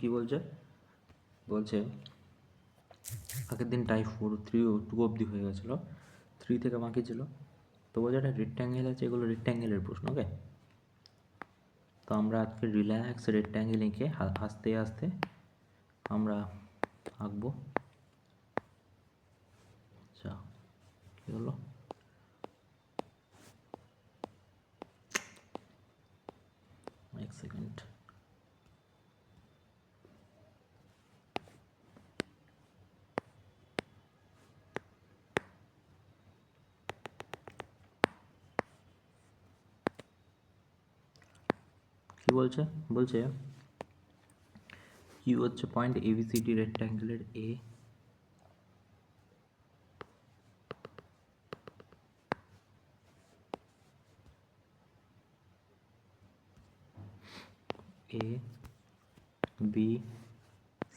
কি বলছে বলছে আগের দিন টাইপ 4 3 2 অবধি হয়ে গেছিলো, 3 থেকে বাকি ছিল। তো বলছে একটা রেক্ট্যাঙ্গেল আছে, এগুলো রেক্ট্যাঙ্গেলের প্রশ্ন। ওকে, তো আমরা আজকে রিল্যাক্স রেক্ট্যাঙ্গেল এঁকে আস্তে আস্তে আমরা আঁকবো। আচ্ছা, কী হলো? এক সেকেন্ড। কি বলছে কিউ হচ্ছে পয়েন্ট এবিসিডি রেক্ট্যাঙ্গেলের এ, এ বি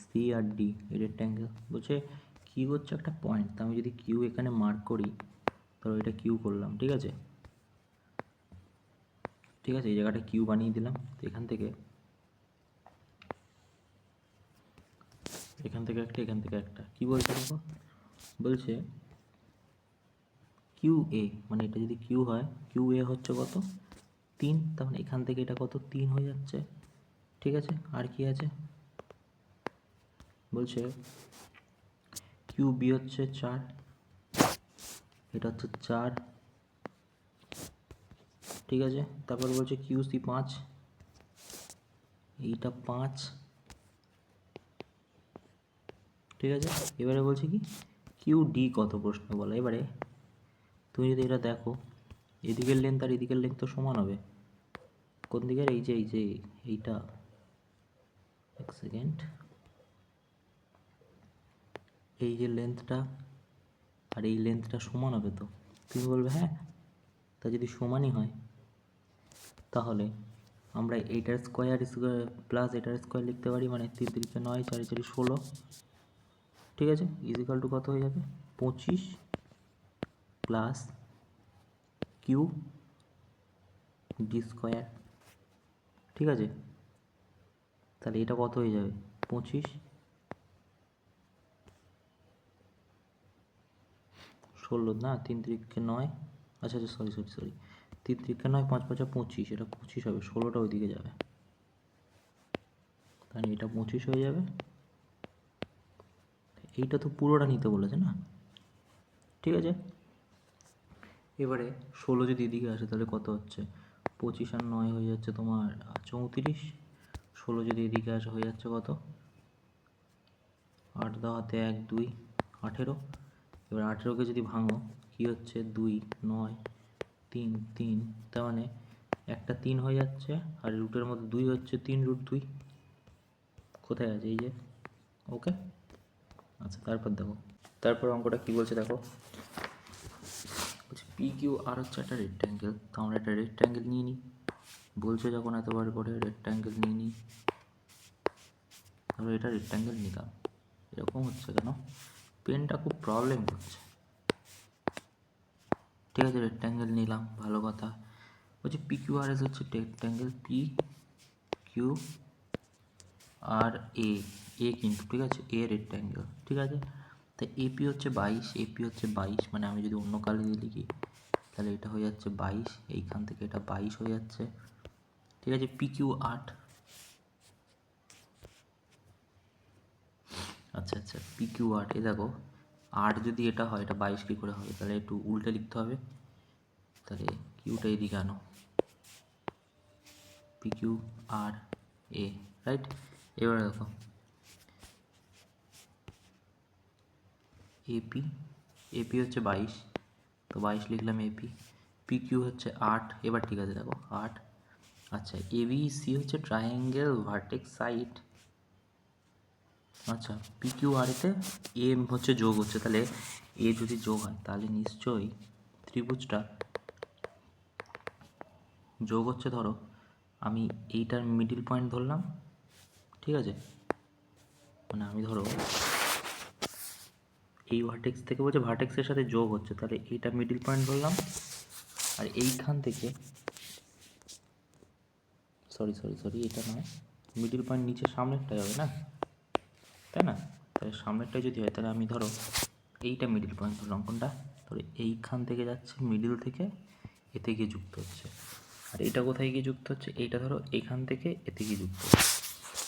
সি আর ডি এই রেক্ট্যাঙ্গেল। বলছে কিউ হচ্ছে একটা পয়েন্ট, তো আমি যদি কিউ এখানে মার্ক করি, ধরো এটা কিউ করলাম, ঠিক আছে, এই জায়গাটা কিউ বানিয়ে দিলাম। তো এখান থেকে একটা কি বলছে দেখো, বলছে কিউ এ, মানে এটা যদি কিউ হয়, কিউ এ হচ্ছে কত 3, তার মানে এখান থেকে এটা কত 3 হয়ে যাচ্ছে, ঠিক আছে। আর কি আছে বলছে কিউ বি হচ্ছে 4, এটা হচ্ছে 4, ঠিক আছে। তারপর বলছে কিউ সি 5, এইটা 5, ঠিক আছে। এবারে বলছে কি কিউ ডি কত, প্রশ্ন বলে। এবারে তুমি যদি এটা দেখো, এদিকের লেন্থ আর এদিকের লেন্থ তো সমান হবে। কোন দিকের? এই যে এইটা, এক সেকেন্ড, এই যে লেন্থটা আর এই লেন্থটা সমান হবে। তো তুমি বলবে হ্যাঁ, তা যদি সমানই হয় তাহলে আমরা এইটার স্কোয়ার প্লাস এটার স্কোয়ার লিখতে পারি, মানে 3 3 9, 4 4 16, ঠিক আছে, ইজিক্যাল টু কত হয়ে যাবে 25 প্লাস কিউ ডি স্কোয়ার, ঠিক আছে। তাহলে এটা কত হয়ে যাবে 25 16 না, 3 3 9, আচ্ছা সরি 3 3 9, 5 5 25, এটা 25 হবে, 16টা ওইদিকে যাবে, তাহলে এটা 25 হয়ে যাবে। এইটা তো পুরোটা নিতে বলেছে না, ঠিক আছে। এবারে 16 যদি এদিকে আসে তাহলে কত হচ্ছে 25 আর 9 হয়ে যাচ্ছে তোমার 34, 16 যদি এদিকে আসে হয়ে যাচ্ছে কত 8 দাওয়াতে 1 2 18। এবার 18কে যদি ভাঙো কি হচ্ছে 2 9 3 3, তার মানে একটা 3 হয়ে যাচ্ছে, আর রুটের মধ্যে 2 হচ্ছে 3 রুট 2, কোথায় আছে এই যে, ওকে। আচ্ছা, তারপর দেখো, তারপর অঙ্কটা কি বলছে দেখো, বলছে পি কিউ আর হচ্ছে একটা রেক্ট্যাঙ্গেল। তো আমরা একটা রেক্ট্যাঙ্গেল নিয়ে নিই, বলছে যখন এতবার করে রেক্ট্যাঙ্গেল নিয়ে নিই, আমরা এটা রেক্ট্যাঙ্গেল নিলাম। এরকম হচ্ছে কেন, পেনটা খুব প্রবলেম করছে, ঠিক আছে। রেক্ট্যাঙ্গেল নিলাম, ভালো কথা। বলছে পি কিউ আর এস হচ্ছে রেক্ট্যাঙ্গেল পি কিউ আর এ, কিন্তু ঠিক আছে, এ রেক্ট্যাঙ্গেল, ঠিক আছে। তো এপি হচ্ছে 22, এপি হচ্ছে 22, মানে আমি যদি অন্য কালার দিয়ে লিখি তাহলে এটা হয়ে যাচ্ছে 22, এইখান থেকে এটা 22 হয়ে যাচ্ছে, ঠিক আছে। পি কিউ 8, আচ্ছা পি কিউ 8, এ দেখো 8 যদি এটা হয়, এটা 22 কী করে হবে, তাহলে একটু উল্টে লিখতে হবে, তাহলে কিউটা এদিকে আনো, পি কিউ আর এ, রাইট। এবারে দেখো এপি, এপি হচ্ছে 22, তো 22 লিখলাম এপি, পি কিউ হচ্ছে 8, এবার ঠিক আছে দেখো 8, আচ্ছা এ বি সি হচ্ছে ট্রায়াঙ্গেল ভার্টেক্স সাইড, আচ্ছা পি কিউ আর এতে এ হচ্ছে যোগ হচ্ছে, তাহলে এ যদি যোগ হয় তাহলে নিশ্চয়ই ত্রিভুজটা যোগ হচ্ছে। ধরো আমি এইটার মিডিল পয়েন্ট ধরলাম, ঠিক আছে, মানে আমি ধরো এই ভার্টেক্স থেকে বলছে ভার্টেক্সের সাথে যোগ হচ্ছে, তাহলে এইটা মিডিল পয়েন্ট ধরলাম, আর এইখান থেকে সরি এটা নয়, মিডিল পয়েন্ট নিচে সামনেরটাই হবে না, তাই না? তাহলে সামনেরটা যদি হয় তাহলে আমি ধরো এইটা মিডিল পয়েন্ট ধরলাম, কোনটা? ধরো এইখান থেকে যাচ্ছে, মিডিল থেকে এতে গিয়ে যুক্ত হচ্ছে। আর এইটা কোথায় গিয়ে যুক্ত হচ্ছে? এইটা ধরো এখান থেকে এতে গিয়ে যুক্ত হচ্ছে,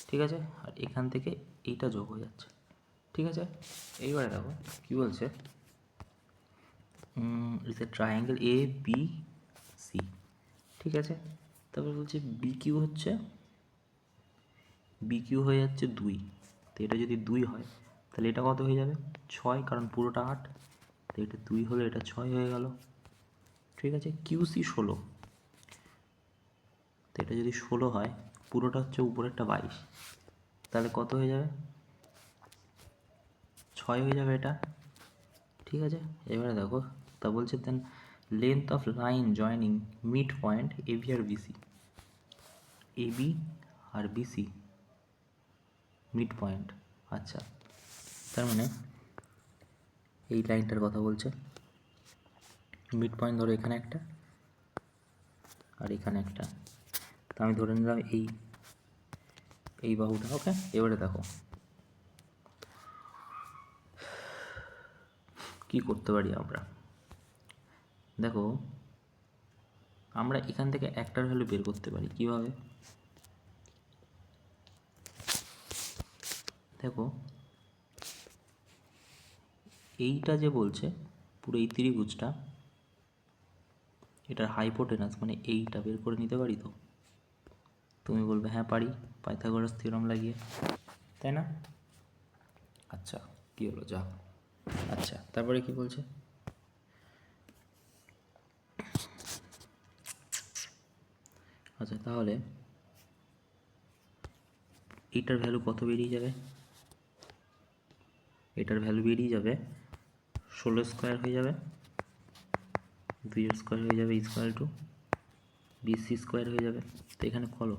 ঠিক আছে? আর এখান থেকে এইটা যোগ হয়ে যাচ্ছে, ঠিক আছে? এইবারে দেখো কী বলছে, it's a triangle A B C, ঠিক আছে? তারপর বলছে বি কিউ হচ্ছে, বি কিউ হয়ে যাচ্ছে 2। তো এটা যদি 2 হয় তাহলে এটা কত হয়ে যাবে? 6, কারণ পুরোটা 8। তো এটা 2 হলে এটা 6 হয়ে গেল, ঠিক আছে? কিউসি 16। তো এটা যদি 16 হয়, পুরোটা হচ্ছে উপরেরটা 22, তাহলে কত হয়ে যাবে? 6 হয়ে যাবে এটা, ঠিক আছে? এবারে দেখো, তা বলছে then length of line joining mid point AB আর বিসি, এবি আর বিসি মিড পয়েন্ট। আচ্ছা, তার মানে এই লাইনটার কথা বলছে, মিড পয়েন্ট ধরো এখানে একটা আর এখানে একটা, তা আমি ধরে নিলাম এই বাহুটা, ওকে? এবারে দেখো কি করতে পারি আমরা। দেখো আমরা এখান থেকে একটার ভ্যালু বের করতে পারি কিভাবে? দেখো এইটা যে বলছে পুরো এই ত্রিভুজটা, এটার হাইপোটেনাস মানে এইটা বের করে নিতে পারি তো? তুমি বলবে হ্যাঁ পারি, পাইথাগোরাস থিওরাম লাগিয়ে, তাই না? আচ্ছা, কি হলো যা। আচ্ছা, তারপরে কি বলছে? আচ্ছা, তাহলে এইটার ভ্যালু কত বেরিয়ে যাবে? এটার ভ্যালু বেরিয়ে যাবে 16 স্কোয়ার হয়ে যাবে, 2 স্কোয়ার হয়ে যাবে ইকুয়াল টু বিসি স্কোয়ার হয়ে যাবে। তো এখানে ফলো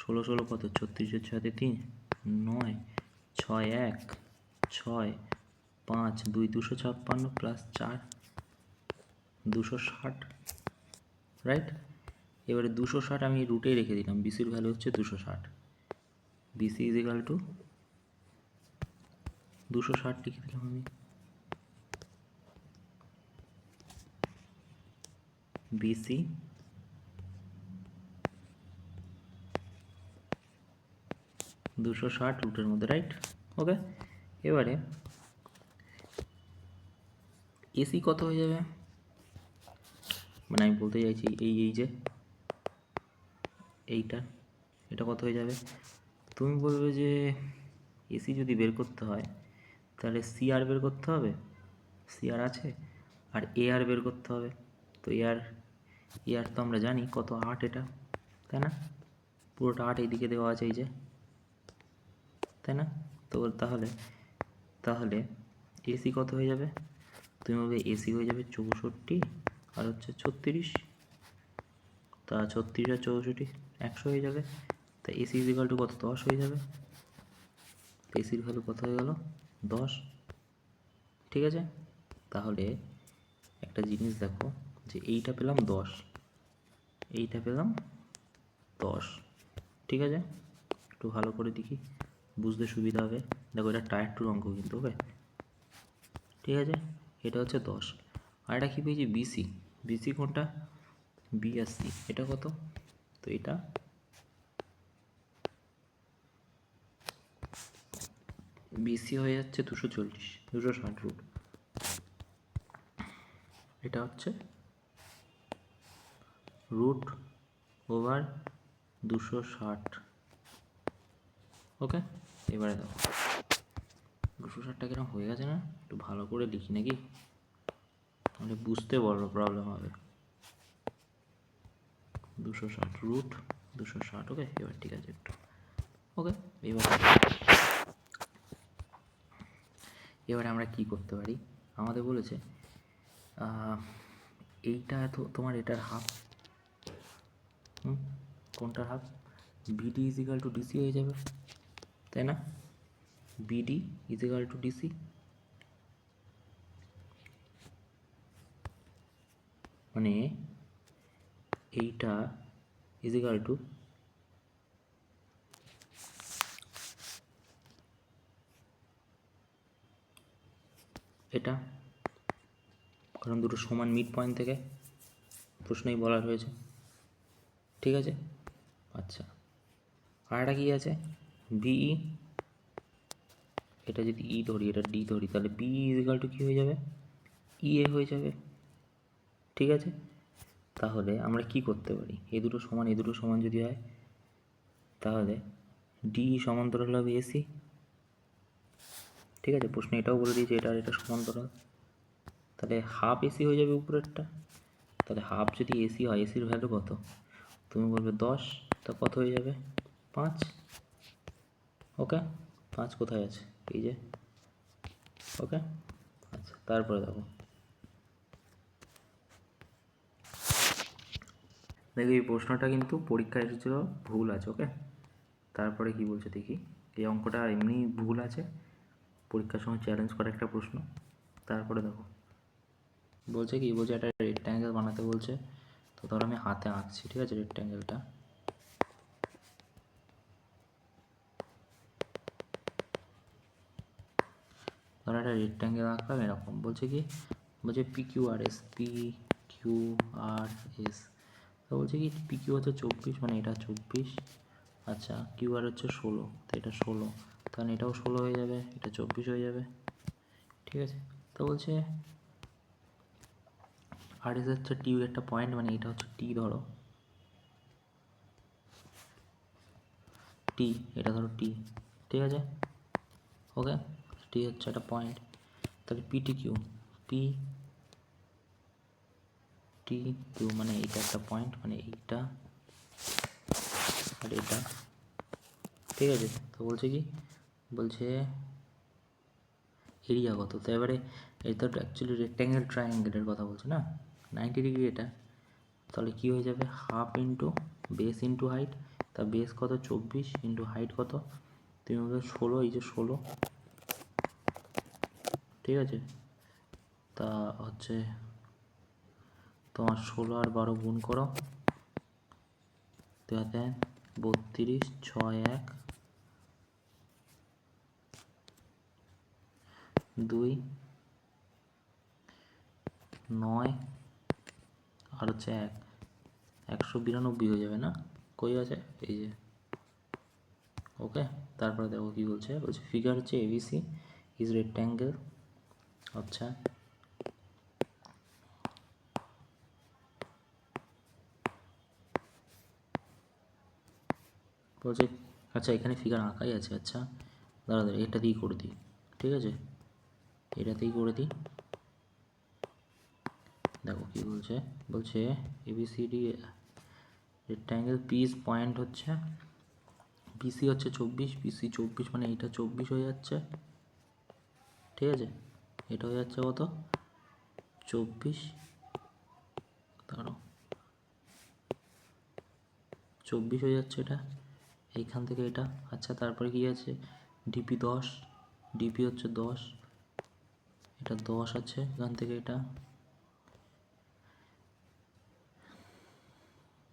16 16 কত? 36, 6 3 9, 6 1 6 5 2 256 প্লাস 4 260, রাইট? এবারে 260 আমি রুটে রেখে দিলাম, বিসির ভ্যালু হচ্ছে 260, বিসি ইজ ইকাল টু 260 লিখে দিলাম আমি, বিসি 260 রুটের মধ্যে, রাইট? ওকে, এবারে এসি কত হয়ে যাবে? মানে আমি বলতে চাইছি এই যে এইটা, এটা কত হয়ে যাবে? তুমি বলবে যে এসি যদি বের করতে হয় তাহলে সি আর বের করতে হবে, সি আর আছে, আর এ আর বের করতে হবে। তো এ আর তো আমরা জানি কত, 8 এটা, তাই না? পুরোটা 8 এইদিকে দেওয়া আছে এই যে, তাই না? তো তাহলে তাহলে এসি কত হয়ে যাবে? তুমি বলবে এসি হয়ে যাবে 64 আর হচ্ছে 36, তা 36 আর 64 100 হয়ে যাবে। তা এসি ইজ ইকাল টু কত? 10 হয়ে যাবে। এসির ভ্যালু কত হয়ে গেল? 10, ঠিক আছে? তাহলে একটা জিনিস দেখো, যে এইটা পেলাম 10, এইটা পেলাম 10, ঠিক আছে? একটু ভালো করে দেখি, বুঝতে সুবিধা হবে। দেখো এটা টায়ার টুর অঙ্ক কিন্তু, ওকে? ঠিক আছে, এটা হচ্ছে 10। আর এটা কী পেয়েছি? বিসি, বিসি কোনটা? বি আর সি, এটা কত? তো এটা বিসি হয়ে যাচ্ছে 240, 260 রুট, এটা হচ্ছে রুট ওভার 260, ওকে? এবারে দেখো 260টা কিরকম হয়ে গেছে না? একটু ভালো করে লিখি নাকি, তাহলে বুঝতে বড় প্রবলেম হবে। 260 রুট 260, ওকে? এবার ঠিক আছে একটু, ওকে? এবারে আমরা কি করতে পারি? আমাদের বলেছে এইটা তো তোমার এটার হাফ, কোনটার half? BD is equal two DC হয়ে যাবে, তাই না? BD is equal two DC, মানে এইটা ইজ ইকাল টু এটা, কারণ দুটো সমান মিড পয়েন্ট থেকে প্রশ্নই বলা রয়েছে, ঠিক আছে। আচ্ছা, আর একটা কী আছে, বিই, এটা যদি ই ধরি, এটা ডি ধরি, তাহলে বি ইজিক্যাল টু কী হয়ে যাবে, ই এ হয়ে যাবে, ঠিক আছে। তাহলে আমরা কি করতে পারি, এ দুটো সমান যদি হয়, তাহলে ডি সমান্তরাল হবে এসি, ঠিক আছে। প্রশ্ন এটাও বলে দিয়েছে এটা আর এটা সমান্তরাল, তাহলে হাফ এসি হয়ে যাবে উপরেরটা। তাহলে হাফ যদি এসি হয়, এসির ভ্যালু কত, তুমি বলবে 10, তা কত হয়ে যাবে 5, ওকে। 5 কোথায় আছে, এই যে, ওকে। আচ্ছা, তারপরে দেখো এই প্রশ্নটা কিন্তু পরীক্ষায় এসেছিল, ভুল আছে, ওকে। তারপরে কি বলছে দেখি, এই অঙ্কটা এমনি ভুল আছে, পরীক্ষার সময় চ্যালেঞ্জ করা একটা প্রশ্ন। তারপরে দেখো বলছে কি, বলছে একটা রেক্ট্যাঙ্গেল বানাতে বলছে। তো ধরো আমি হাতে আঁকছি, ঠিক আছে, রেক্ট্যাঙ্গেলটা। ধরো একটা রেক্ট্যাঙ্গেল আঁকলাম এরকম, বলছে কি, বলছে P Q R S, P Q R S. তো বলছে কি পি কিউ হচ্ছে 24, মানে এটা 24, আচ্ছা, কিউ আর হচ্ছে 16, তো এটা 16, তাহলে এটাও 16 হয়ে যাবে, এটা 24 হয়ে যাবে, ঠিক আছে। তো বলছে আর এস হচ্ছে টি একটা পয়েন্ট, মানে এটা হচ্ছে টি, ধরো টি, এটা ধরো টি, ঠিক আছে, ওকে। টি হচ্ছে একটা পয়েন্ট, তাহলে PT Q, P T Q, মানে এটা একটা পয়েন্ট, মানে এইটা আর এটা, ঠিক আছে। তো বলছে কি, বলছে এরিয়া কত, তো এবারে এটা তো অ্যাকচুয়ালি রেক্ট্যাঙ্গেল ট্রায়াঙ্গেলের কথা বলছে না, 90 ডিগ্রি এটা, তাহলে কী হয়ে যাবে, half into base into height, তা বেস কত 24 ইন্টু হাইট কত, তুমি বলবে 16, এই যে 16, ঠিক আছে। তা হচ্ছে তোমার 16 আর 12 গুণ করো, তাতে 32, 6, 1, 2, 9 আর হচ্ছে 1, 192 হয়ে যাবে না, কই আছে, এই যে, ওকে। তারপরে দেখো কি বলছে, বলছে ফিগার হচ্ছে এবিসি ইজ রেক্ট্যাঙ্গেল, আচ্ছা, বলছে আচ্ছা এখানে ফিগার আঁকাই আছে, আচ্ছা দাঁড়া দাঁড়া, এটা দিয়েই করে দিই, ঠিক আছে, এটাতেই করে দিই। দেখো কি বলছে, বলছে এবিসিডি রেক্ট্যাঙ্গেল পিস পয়েন্ট হচ্ছে, বিসি হচ্ছে 24, বিসি 24, মানে এইটা 24 হয়ে যাচ্ছে, ঠিক আছে, এটা হয়ে যাচ্ছে কত 24, ধরো 24 হয়ে যাচ্ছে এটা, এইখান থেকে এটা, আচ্ছা। তারপরে কি আছে, ডিপি 10, ডিপি হচ্ছে 10, এটা 10 আছে, এখান থেকে এটা,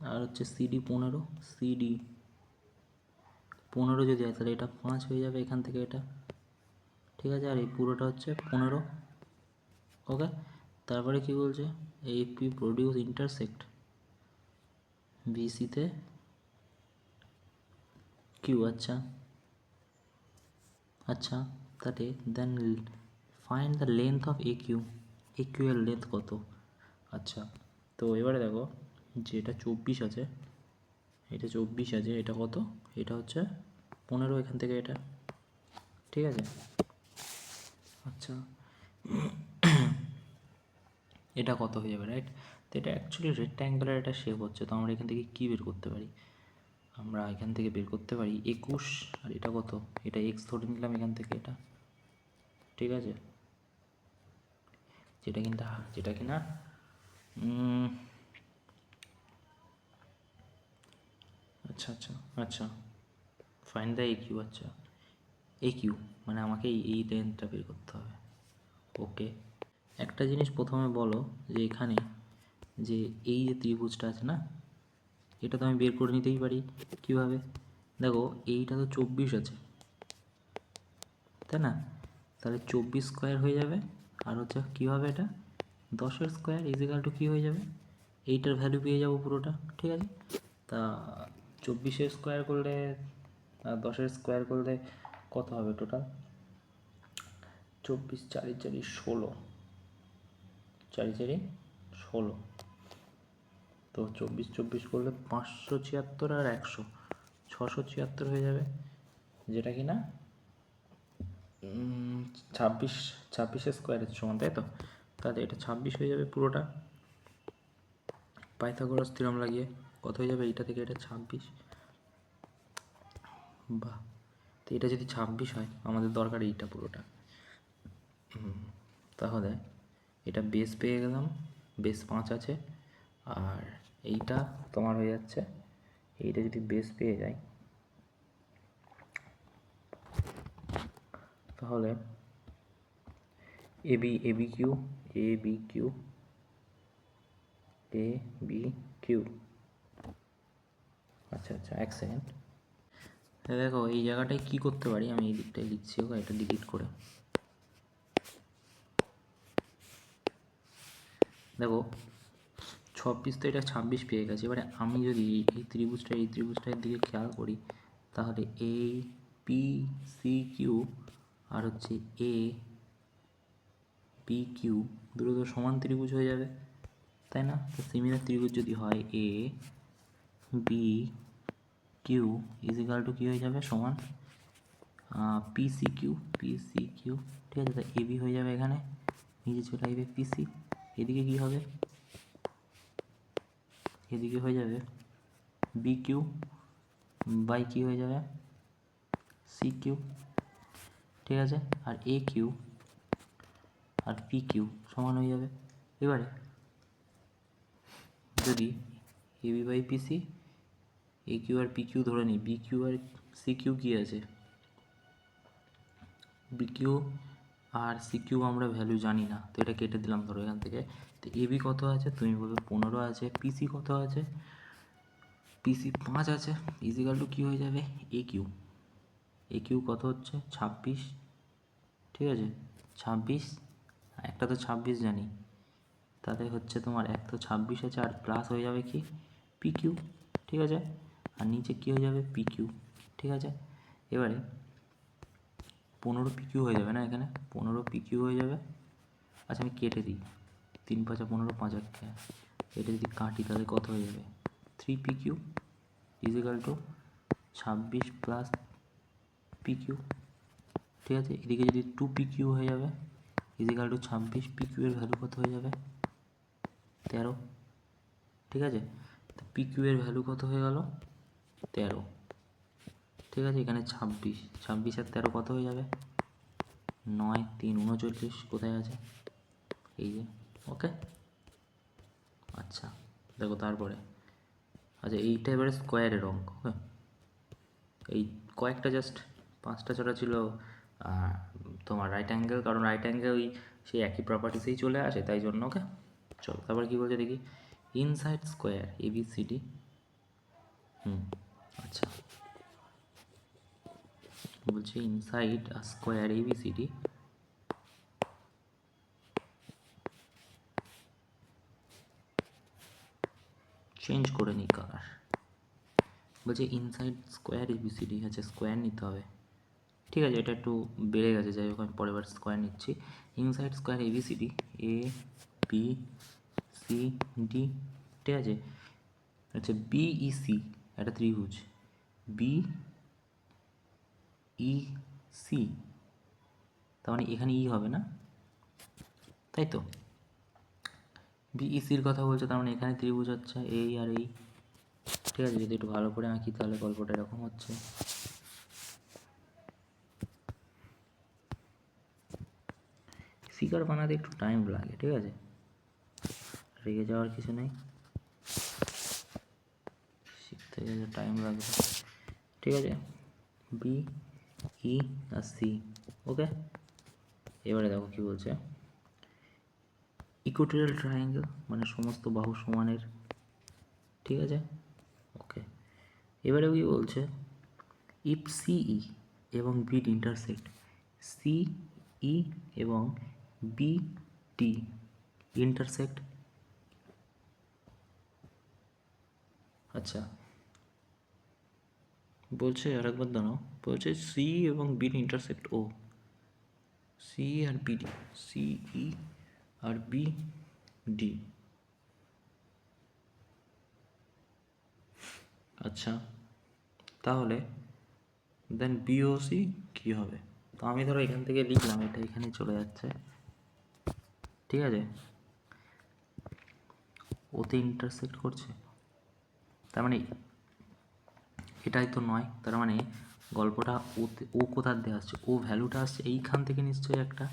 আর হচ্ছে সিডি 15, সিডি 15 যদি হয় তাহলে এটা 5 হয়ে যাবে এখান থেকে এটা, ঠিক আছে। আর এই পুরোটা হচ্ছে 15, ওকে। তারপরে কি বলছে, এপি প্রডিউস ইন্টারসেক্ট বিসিতে কিউ, আচ্ছা আচ্ছা, তাতে then find the length of A Q, A Q এর লেন্থ কত, আচ্ছা। তো এবারে দেখো যে এটা 24 আছে, এটা 24 আছে, এটা কত, এটা হচ্ছে 15 এখান থেকে এটা, ঠিক আছে, আচ্ছা। এটা কত হয়ে যাবে, রাইট। তো এটা অ্যাকচুয়ালি রেক্ট্যাঙ্গুলার একটা শেপ হচ্ছে, তো আমরা এখান থেকে কী বের করতে পারি, আমরা এখান থেকে বের করতে পারি 21, আর এটা কত, এটা এক্স ধরে নিলাম এখান থেকে এটা, ঠিক আছে, যেটা কিনা আচ্ছা আচ্ছা আচ্ছা, ফাইন্ড দ্য এ কিউ, আচ্ছা এ কিউ মানে আমাকে এই লেন্থটা বের করতে হবে, ওকে। একটা জিনিস প্রথমে বলো, যে এখানে যে এই যে ত্রিভুজটা আছে না, এটা তো আমি বের করে নিতেই পারি, কীভাবে, দেখো এইটা তো 24 আছে, তাই না, তাহলে 24 স্কোয়ার হয়ে যাবে, আর হচ্ছে কী হবে এটা 10 স্কোয়ার ইজিক্যাল টু কী হয়ে যাবে, এইটার ভ্যালু পেয়ে যাবো পুরোটা। ঠিক আছে, তা 24 স্কোয়ার করলে 10 স্কোয়ার করলে কত হবে টোটাল, 24 4 4 16, 4 4 16, তো 24 24 করলে 576 আর 100 676 হয়ে যাবে, যেটা কি না 26 স্কোয়ারের সমান, তাই তো? তাহলে এটা 26 হয়ে যাবে পুরোটা, পাইথাগোরাস থিওরেম লাগিয়ে কত হয়ে যাবে, এইটা থেকে এটা 26। বাহ, তো এটা যদি 26 হয় আমাদের দরকার এইটা পুরোটা। তাহলে এটা বেস পেয়ে গেলাম, বেস 5 আছে, আর এইটা তোমার হয়ে যাচ্ছে, এইটা যদি বেস পেয়ে যায় তাহলে এ বি কিউ আচ্ছা আচ্ছা, এক সেকেন্ড। দেখো এই জায়গাটায় কি করতে পারি, আমি এই দিকটায় লিখছি, ওকে এটা ডিলিট করে দেখো 26 তো এটা 26 পেয়ে গেছে। এবারে আমি যদি এই ত্রিভুজটার দিকে খেয়াল করি তাহলে A P C Q R হচ্ছে এ পি কিউ দুটো তো সমান ত্রিভুজ হয়ে যাবে, তাই না? তো সিমিলার ত্রিভুজ যদি হয় A B Q equal to কী হয়ে যাবে, সমান পি সি কিউ। ঠিক আছে, তো এ বি হয়ে যাবে এখানে, নিচে চলে আসবে পিসি, এদিকে কী হবে, এদিকে হয়ে যাবে বি কিউ বাই কি হয়ে যাবে সি কিউ। ঠিক আছে, আর এ কিউ আর পি কিউ সমান হয়ে যাবে। এবারে যদি A B by PC A Q আর পি কিউ ধরে নিই, বি কিউ আর সি কিউ কী আছে, বি কিউ আর সি কিউ আমরা ভ্যালু জানি না, তো এটা কেটে দিলাম ধরো এখান থেকে। তো এ বি কত আছে, তুমি বলবে 15 আছে, পিসি কত আছে, পিসি 5 আছে, ইজিক্যাল টু কী হয়ে যাবে এ কিউ কত হচ্ছে 26। ঠিক আছে, 26, একটা তো 26 জানি, তাহলে হচ্ছে তোমার এক তো 26 আছে, আর প্লাস হয়ে যাবে কি পি কিউ। ঠিক আছে, আর নিচে কী হয়ে যাবে পি কিউ। ঠিক আছে, এবারে 15 পি কিউ হয়ে যাবে না, এখানে 15 পি কিউ হয়ে যাবে। আচ্ছা আমি কেটে দিই, 3 5 15 5 1, এটা যদি কাটি তাহলে কত হয়ে যাবে 3 P Q equal to 26 plus P Q. ঠিক আছে, এদিকে যদি 2 পি কিউ হয়ে যাবে ইজিক্যাল টু 26, পি কিউ এর ভ্যালু কত হয়ে যাবে 13। ঠিক আছে, তো পি কিউ এর ভ্যালু কত হয়ে গেল 13। ঠিক আছে, এখানে 26 আর 13 কত হয়ে যাবে 9 3 39, কোথায় আছে এই যে, ওকে। আচ্ছা দেখো তারপরে, আচ্ছা এইটা এবারে স্কোয়ারের অঙ্ক, ওকে। এই কয়েকটা জাস্ট 5টা 6টা ছিল তোমার রাইট অ্যাঙ্গেল, কারণ রাইট অ্যাঙ্গেল ওই সেই একই প্রপার্টিসেই চলে আসে, তাই জন্য, ওকে। চলো তারপর কী বলছে দেখি, ইনসাইড স্কোয়ার এ বি সি ডি। আচ্ছা বলছে ইনসাইড স্কোয়ার এ বি সি ডি চেঞ্জ করে নিই কালার। বলছে ইনসাইড স্কোয়ার এ বি সি ডি, আচ্ছা স্কোয়ার নিতে হবে। ঠিক আছে, এটা একটু বেড়ে গেছে, যাই হোক আমি পরের বার স্কোয়ার নিচ্ছি। ইনসাইড স্কোয়ার এ বি সি ডি, এ বি সি ডি। ঠিক আছে, আচ্ছা বি ই সি একটা ত্রিভুজ, বি ই সি, তার মানে এখানে ই হবে না, তাই তো? বিইসির কথা বলছে, তার মানে এখানে ত্রিভুজ হচ্ছে এই আর এই। ঠিক আছে, যদি একটু ভালো করে আঁকি তাহলে গল্পটা এরকম হচ্ছে। ফিগার বানাতে একটু টাইম লাগে, ঠিক আছে, রেগে যাওয়ার কিছু নেই, শিখতে গেলে টাইম লাগবে। ঠিক আছে, বি ই আর সি, ওকে। এবারে দেখো কি বলছে, ইকুয়েটোরিয়াল ট্রায়াঙ্গেল মানে সমস্ত বাহু সমানের। ঠিক আছে, ওকে। এবারে কি বলছে, ইফ সিই এবং বিড ইন্টারসেক্ট, সিই এবং বি টি ইন্টারসেক্ট, আচ্ছা বলছে আরেকবার দাঁড়াও, বলছে সি এবং বির ইন্টারসেক্ট ও, সি আর বিডি, সিই আর বি ডি, আচ্ছা তাহলে দেন বিওসি কী হবে? তো আমি ধরো এখান থেকে লিখলাম, এটা এখানে চলে যাচ্ছে, ঠিক আছে, ওতে ইন্টারসেক্ট করছে, তার মানে এটাই তো নয়, তার মানে গল্পটা ওতে ও কোথার দিয়ে আসছে, ও ভ্যালুটা আসছে এইখান থেকে নিশ্চয়ই একটা,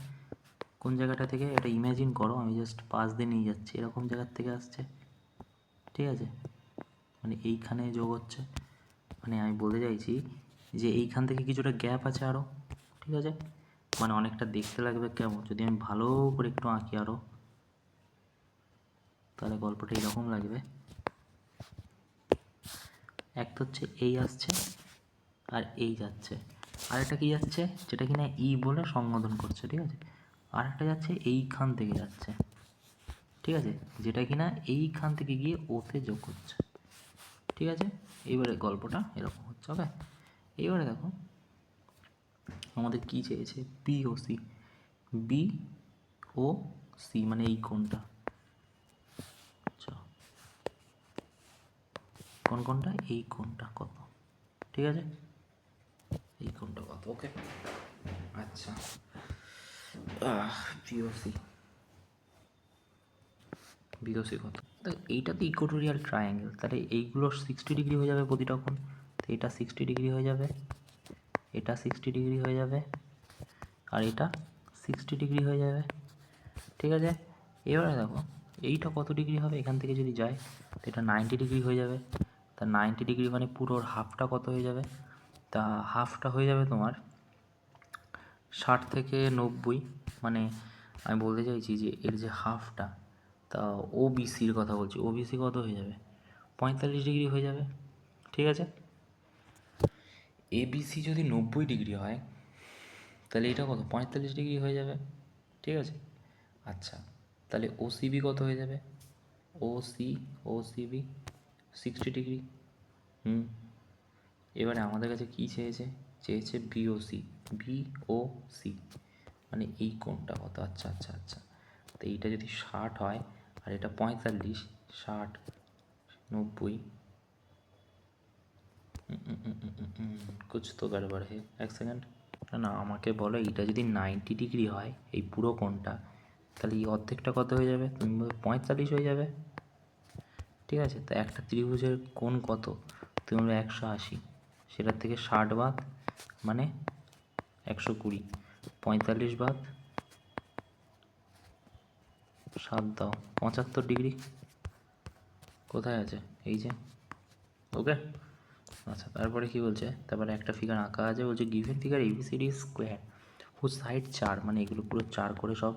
কোন জায়গাটা থেকে এটা ইমাজিন করো, আমি জাস্ট পাশ দিয়ে নিয়ে যাচ্ছি, এরকম জায়গার থেকে আসছে, ঠিক আছে, মানে এইখানে যোগ হচ্ছে, মানে আমি বলতে চাইছি যে এইখান থেকে কিছুটা গ্যাপ আছে আরও, ঠিক আছে, মানে অনেকটা দেখতে লাগবে কেমন, যদি আমি ভালো করে একটু আঁকি আরও, তাহলে গল্পটা এরকম লাগবে, এক তো হচ্ছে এই আসছে আর এই যাচ্ছে, আর একটা কী যাচ্ছে যেটা কিনা ই বলে সম্বোধন করছে, ঠিক আছে, আর একটা যাচ্ছে এইখান থেকে যাচ্ছে, ঠিক আছে, যেটা কিনা এইখান থেকে গিয়ে ওতে যোগ হচ্ছে, ঠিক আছে, এবারে গল্পটা এরকম হচ্ছে, ওকে। এবারে দেখো আমাদের কী চেয়েছে, বি ও সি, বি ও সি মানে এই কোণটা, আচ্ছা কোন কোণটা, এই কোণটা কত, ঠিক আছে, এই কোণটা কত, ওকে, আচ্ছা বিওসি, বিওসি কত, তো এইটা তো ইকুয়েটোরিয়াল ট্রায়াঙ্গেল, তাহলে এইগুলো 60 ডিগ্রি হয়ে যাবে প্রতিটা কোণ, তো এটা 60 ডিগ্রি হয়ে যাবে, এটা 60 ডিগ্রি হয়ে যাবে, আর এটা 60 ডিগ্রি হয়ে যাবে, ঠিক আছে। এবারে দেখো এইটা কত ডিগ্রি হবে, এখান থেকে যদি যায় তো এটা 90 ডিগ্রি হয়ে যাবে, তা 90 ডিগ্রি মানে পুরোর হাফটা কত হয়ে যাবে, তা হাফটা হয়ে যাবে তোমার 60 থেকে 90, মানে আমি বলতে চাইছি যে এর যে হাফটা, তা ও বিসির কথা বলছি, ও বিসি কত হয়ে যাবে, 45 ডিগ্রি হয়ে যাবে, ঠিক আছে। এবিসি যদি 90 ডিগ্রি হয় তাহলে এটা কত, 45 ডিগ্রি হয়ে যাবে, ঠিক আছে, আচ্ছা তাহলে ওসিবি কত হয়ে যাবে, ওসিবি 60 ডিগ্রি, এবারে আমাদের কাছে কী চেয়েছে, চেয়েছে বিওসি, বিওসি মানে এই কোণটা কত, আচ্ছা আচ্ছা আচ্ছা, তো এইটা যদি 60 হয় আর এটা 45, 60 90, কুছ তো গড়বড় হে, এক সেকেন্ড, না না আমাকে বলো এইটা যদি 90 ডিগ্রি হয় এই পুরো কোণটা, তাহলে এই অর্ধেকটা কত হয়ে যাবে, তুমি 45 হয়ে যাবে, ঠিক আছে, তো একটা ত্রিভুজের কোণ কত, তুমি বলবে 180, সেটার থেকে 60 বাদ মানে 120, 45 বাদ 7 দাও 75 ডিগ্রি, কোথায় আছে, এই যে, ওকে, আচ্ছা তারপরে কি বলছে, তারপরে একটা ফিগার আঁকা আছে, বলছে given figure ABCD square whose side 4, মানে এগুলো পুরো 4 করে সব,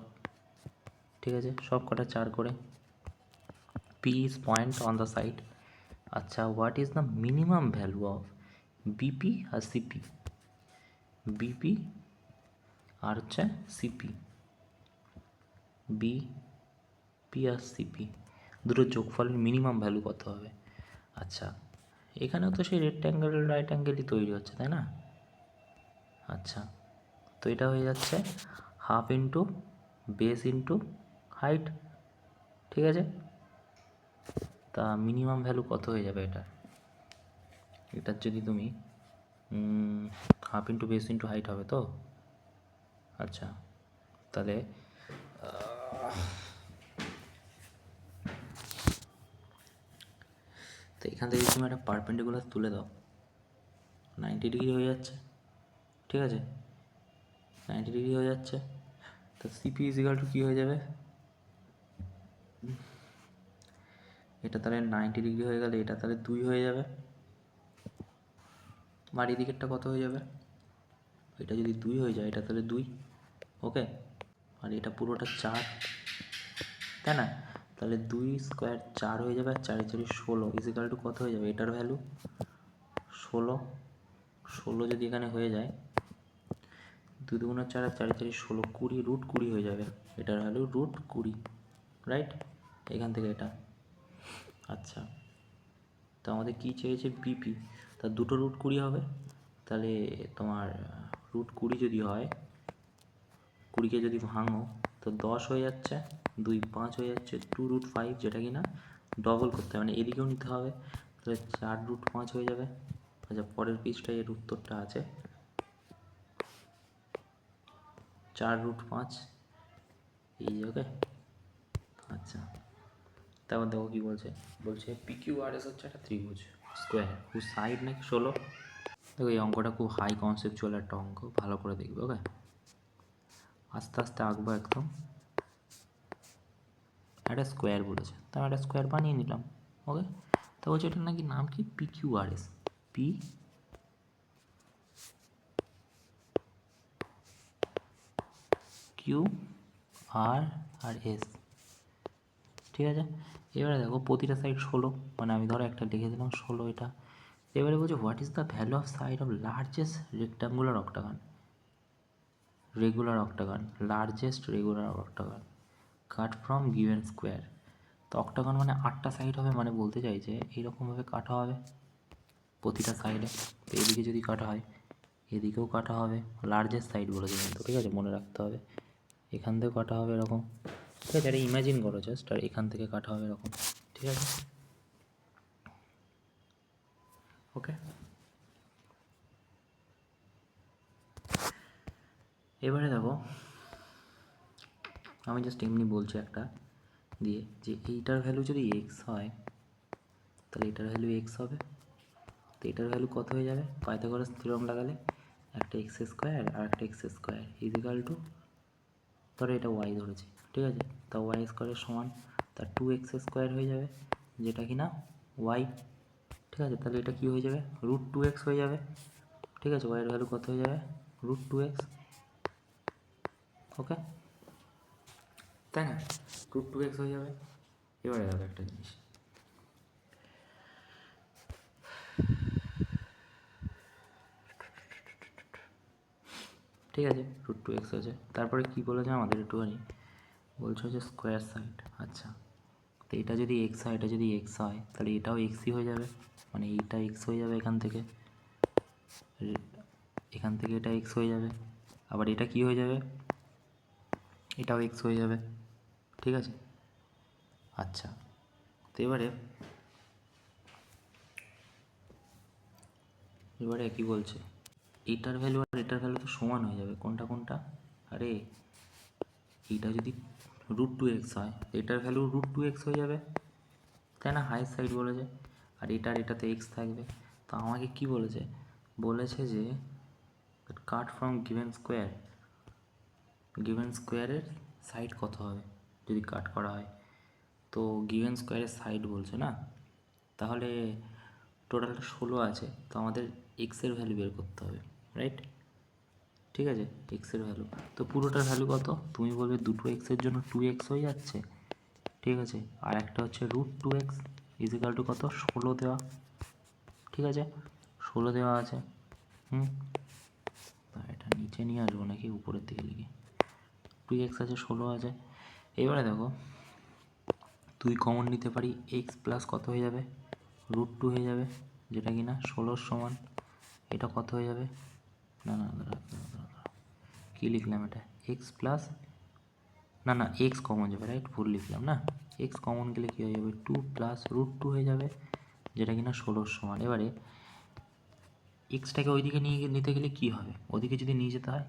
ঠিক আছে, সব কটা 4 করে, P is point on the side, আচ্ছা what is the minimum value of BP আর সিপি, বিপি আর হচ্ছে সিপি, বিপি আর সিপি দুটো যোগফলের মিনিমাম ভ্যালু কত হবে, আচ্ছা এখানেও তো সেই রেক্ট্যাঙ্গেল রাইট অ্যাঙ্গেলই তৈরি হচ্ছে তাই না, আচ্ছা তো এটা হয়ে যাচ্ছে half into base into height, ঠিক আছে, তা মিনিমাম ভ্যালু কত হয়ে যাবে এটার যদি তুমি half into base into height হবে তো, আচ্ছা তাহলে তো এখান থেকে তুমি একটা পারপেন্ডিকুলার তুলে দাও, 90 ডিগ্রি হয়ে যাচ্ছে, ঠিক আছে, 90 ডিগ্রি হয়ে যাচ্ছে, তো সিপি ইজিক্যাল টু কী হয়ে যাবে, এটা তাহলে 90 ডিগ্রি হয়ে গেলে এটা তাহলে 2 হয়ে যাবে, আর এদিকেরটা কত হয়ে যাবে, এটা যদি 2 হয়ে যায় এটা তাহলে 2, ওকে, আর এটা পুরোটা 4, তাই না, তাহলে 2 স্কোয়ার 4 হয়ে যাবে, আর 4 4 16 ইজিক্যাল টু কত হয়ে যাবে, এটার ভ্যালু 16, 16 যদি এখানে হয়ে যায় 2 দুগুণে 4 আর 4 4 16, 20, রুট 20 হয়ে যাবে। এটার ভ্যালু রুট 20, রাইট? এখান থেকে এটা। আচ্ছা, তো আমাদের কী চেয়েছে? বিপি, তা দুটো রুট 20 হবে। তাহলে তোমার রুট 20 যদি হয়, 20কে যদি ভাঙো তো 10 হয়ে যাচ্ছে, 2 5 হয়ে যাচ্ছে, 2 রুট 5, যেটা কি না ডবল করতে হবে, মানে এদিকেও নিতে হবে। তাহলে 4 রুট 5 হয়ে যাবে। আচ্ছা, পরের পৃষ্ঠায় এর উত্তরটা আছে, 4 রুট 5 এই জায়গায়। আচ্ছা, তারপর দেখো কী বলছে, বলছে PQRS হচ্ছে একটা ত্রিভুজ স্কোয়ার হুজ সাইড নাকি 16। দেখো এই অঙ্কটা খুব হাই কনসেপচুয়াল একটা অঙ্ক, ভালো করে দেখবে। ওকে, আস্তে আস্তে আঁকবো একদম। একটা স্কোয়ার বলেছে, তো আমি একটা স্কোয়ার বানিয়ে নিলাম। ওকে, তো বলছে এটার নাকি নাম কি? PQRS। PQRS, ঠিক আছে। এবারে দেখো প্রতিটা সাইড 16, মানে আমি ধরো একটা লিখে দিলাম 16 এটা। এবারে বলছে what is the value of side of largest rectangular octagon, largest regular octagon cut from given square. তো অক্টাগন মানে 8টা সাইড হবে, মানে বলতে চাইছে এইরকমভাবে কাটা হবে প্রতিটা সাইডে। তো এদিকে যদি কাটা হয়, এদিকেও কাটা হবে, লার্জেস্ট সাইড বলেছে কিন্তু, ঠিক আছে, মনে রাখতে হবে। এখান থেকেও কাটা হবে এরকম, ঠিক আছে, এটা ইমাজিন করো জাস্ট। আর এখান থেকে কাটা হবে এরকম, ঠিক আছে, ওকে। এবারে দেখো আমি জাস্ট এমনি বলছি একটা দিয়ে, যে এইটার ভ্যালু যদি এক্স হয় তাহলে এটার ভ্যালু এক্স হবে। তো এটার ভ্যালু কত হয়ে যাবে? পাইথাগোরাস থিওরেম লাগালে একটা এক্স স্কোয়ার আর একটা এক্স স্কোয়ার ইজিক্যাল টু, ধরো এটা ওয়াই ধরেছি, ঠিক আছে, তা ওয়াই স্কোয়ারের সমান তার 2x স্কোয়ার হয়ে যাবে, যেটা কি না ওয়াই, ঠিক আছে। তাহলে এটা কি হয়ে যাবে? রুট 2x হয়ে যাবে, ঠিক আছে। ওয়াইয়ের ভ্যালু কত হয়ে যাবে? রুট 2x, ওকে, তাই না? রুট 2x হয়ে যাবে। এবারে দেখো একটা জিনিস, ঠিক আছে, রুট 2x হয়েছে। তারপরে কী বলেছে আমাদের একটুখানি, বলছে হচ্ছে স্কোয়ার সাইড। আচ্ছা, তো এটা যদি এক্স হয়, এটা যদি এক্স হয়, তাহলে এটাও এক্সই হয়ে যাবে, মানে এইটা এক্স হয়ে যাবে এখান থেকে, এখান থেকে এটা এক্স হয়ে যাবে। আবার এটা কি হয়ে যাবে? এটাও এক্স হয়ে যাবে, ঠিক আছে। আচ্ছা, তো এবারে কী বলছে, এটার ভ্যালু আর এটার ভ্যালু তো সমান হয়ে যাবে। কোনটা কোনটা? আরে এইটা যদি রুট 2x হয়, এটার ভ্যালু রুট 2x হয়ে যাবে, তাই না? হাই সাইড বলেছে। আর এটার এটাতে এক্স থাকবে। তো আমাকে কি বলেছে? বলেছে যে কাট ফ্রম গিভেন স্কোয়ারের সাইড কত হবে যদি কাট করা হয়। তো গিভেন স্কোয়ারের সাইড বলছে না, তাহলে টোটালটা 16 আছে, তো আমাদের এক্সের ভ্যালু বের করতে হবে, রাইট? ঠিক আছে, এক্সের ভ্যালু, তো পুরোটার ভ্যালু কত? তুমি বলবে দুটো এক্সের জন্য 2x হয়ে যাচ্ছে, ঠিক আছে। আর একটা হচ্ছে রুট 2x ইজিক্যাল টু কত? 16 দেওয়া, ঠিক আছে, 16 দেওয়া আছে। এটা নিচে নিয়ে আসবো নাকি উপরের দিকে লিখে? 2x আছে, 16 আছে। এবারে দেখো তুই কমন নিতে পারি, এক্স প্লাস কত হয়ে যাবে? রুট 2 হয়ে যাবে, যেটা কি না 16 সমান। এটা কত হয়ে যাবে? না না কী লিখলাম এটা? এক্স প্লাস, না না এক্স কমন যাবে, রাইট, ভুল লিখলাম না। এক্স কমন গেলে কী হয়ে যাবে? 2 প্লাস রুট 2 হয়ে যাবে, যেটা কিনা 16 সমান। এবারে এক্সটাকে ওইদিকে নিতে গেলে কী হবে? ওদিকে যদি নিয়ে যেতে হয়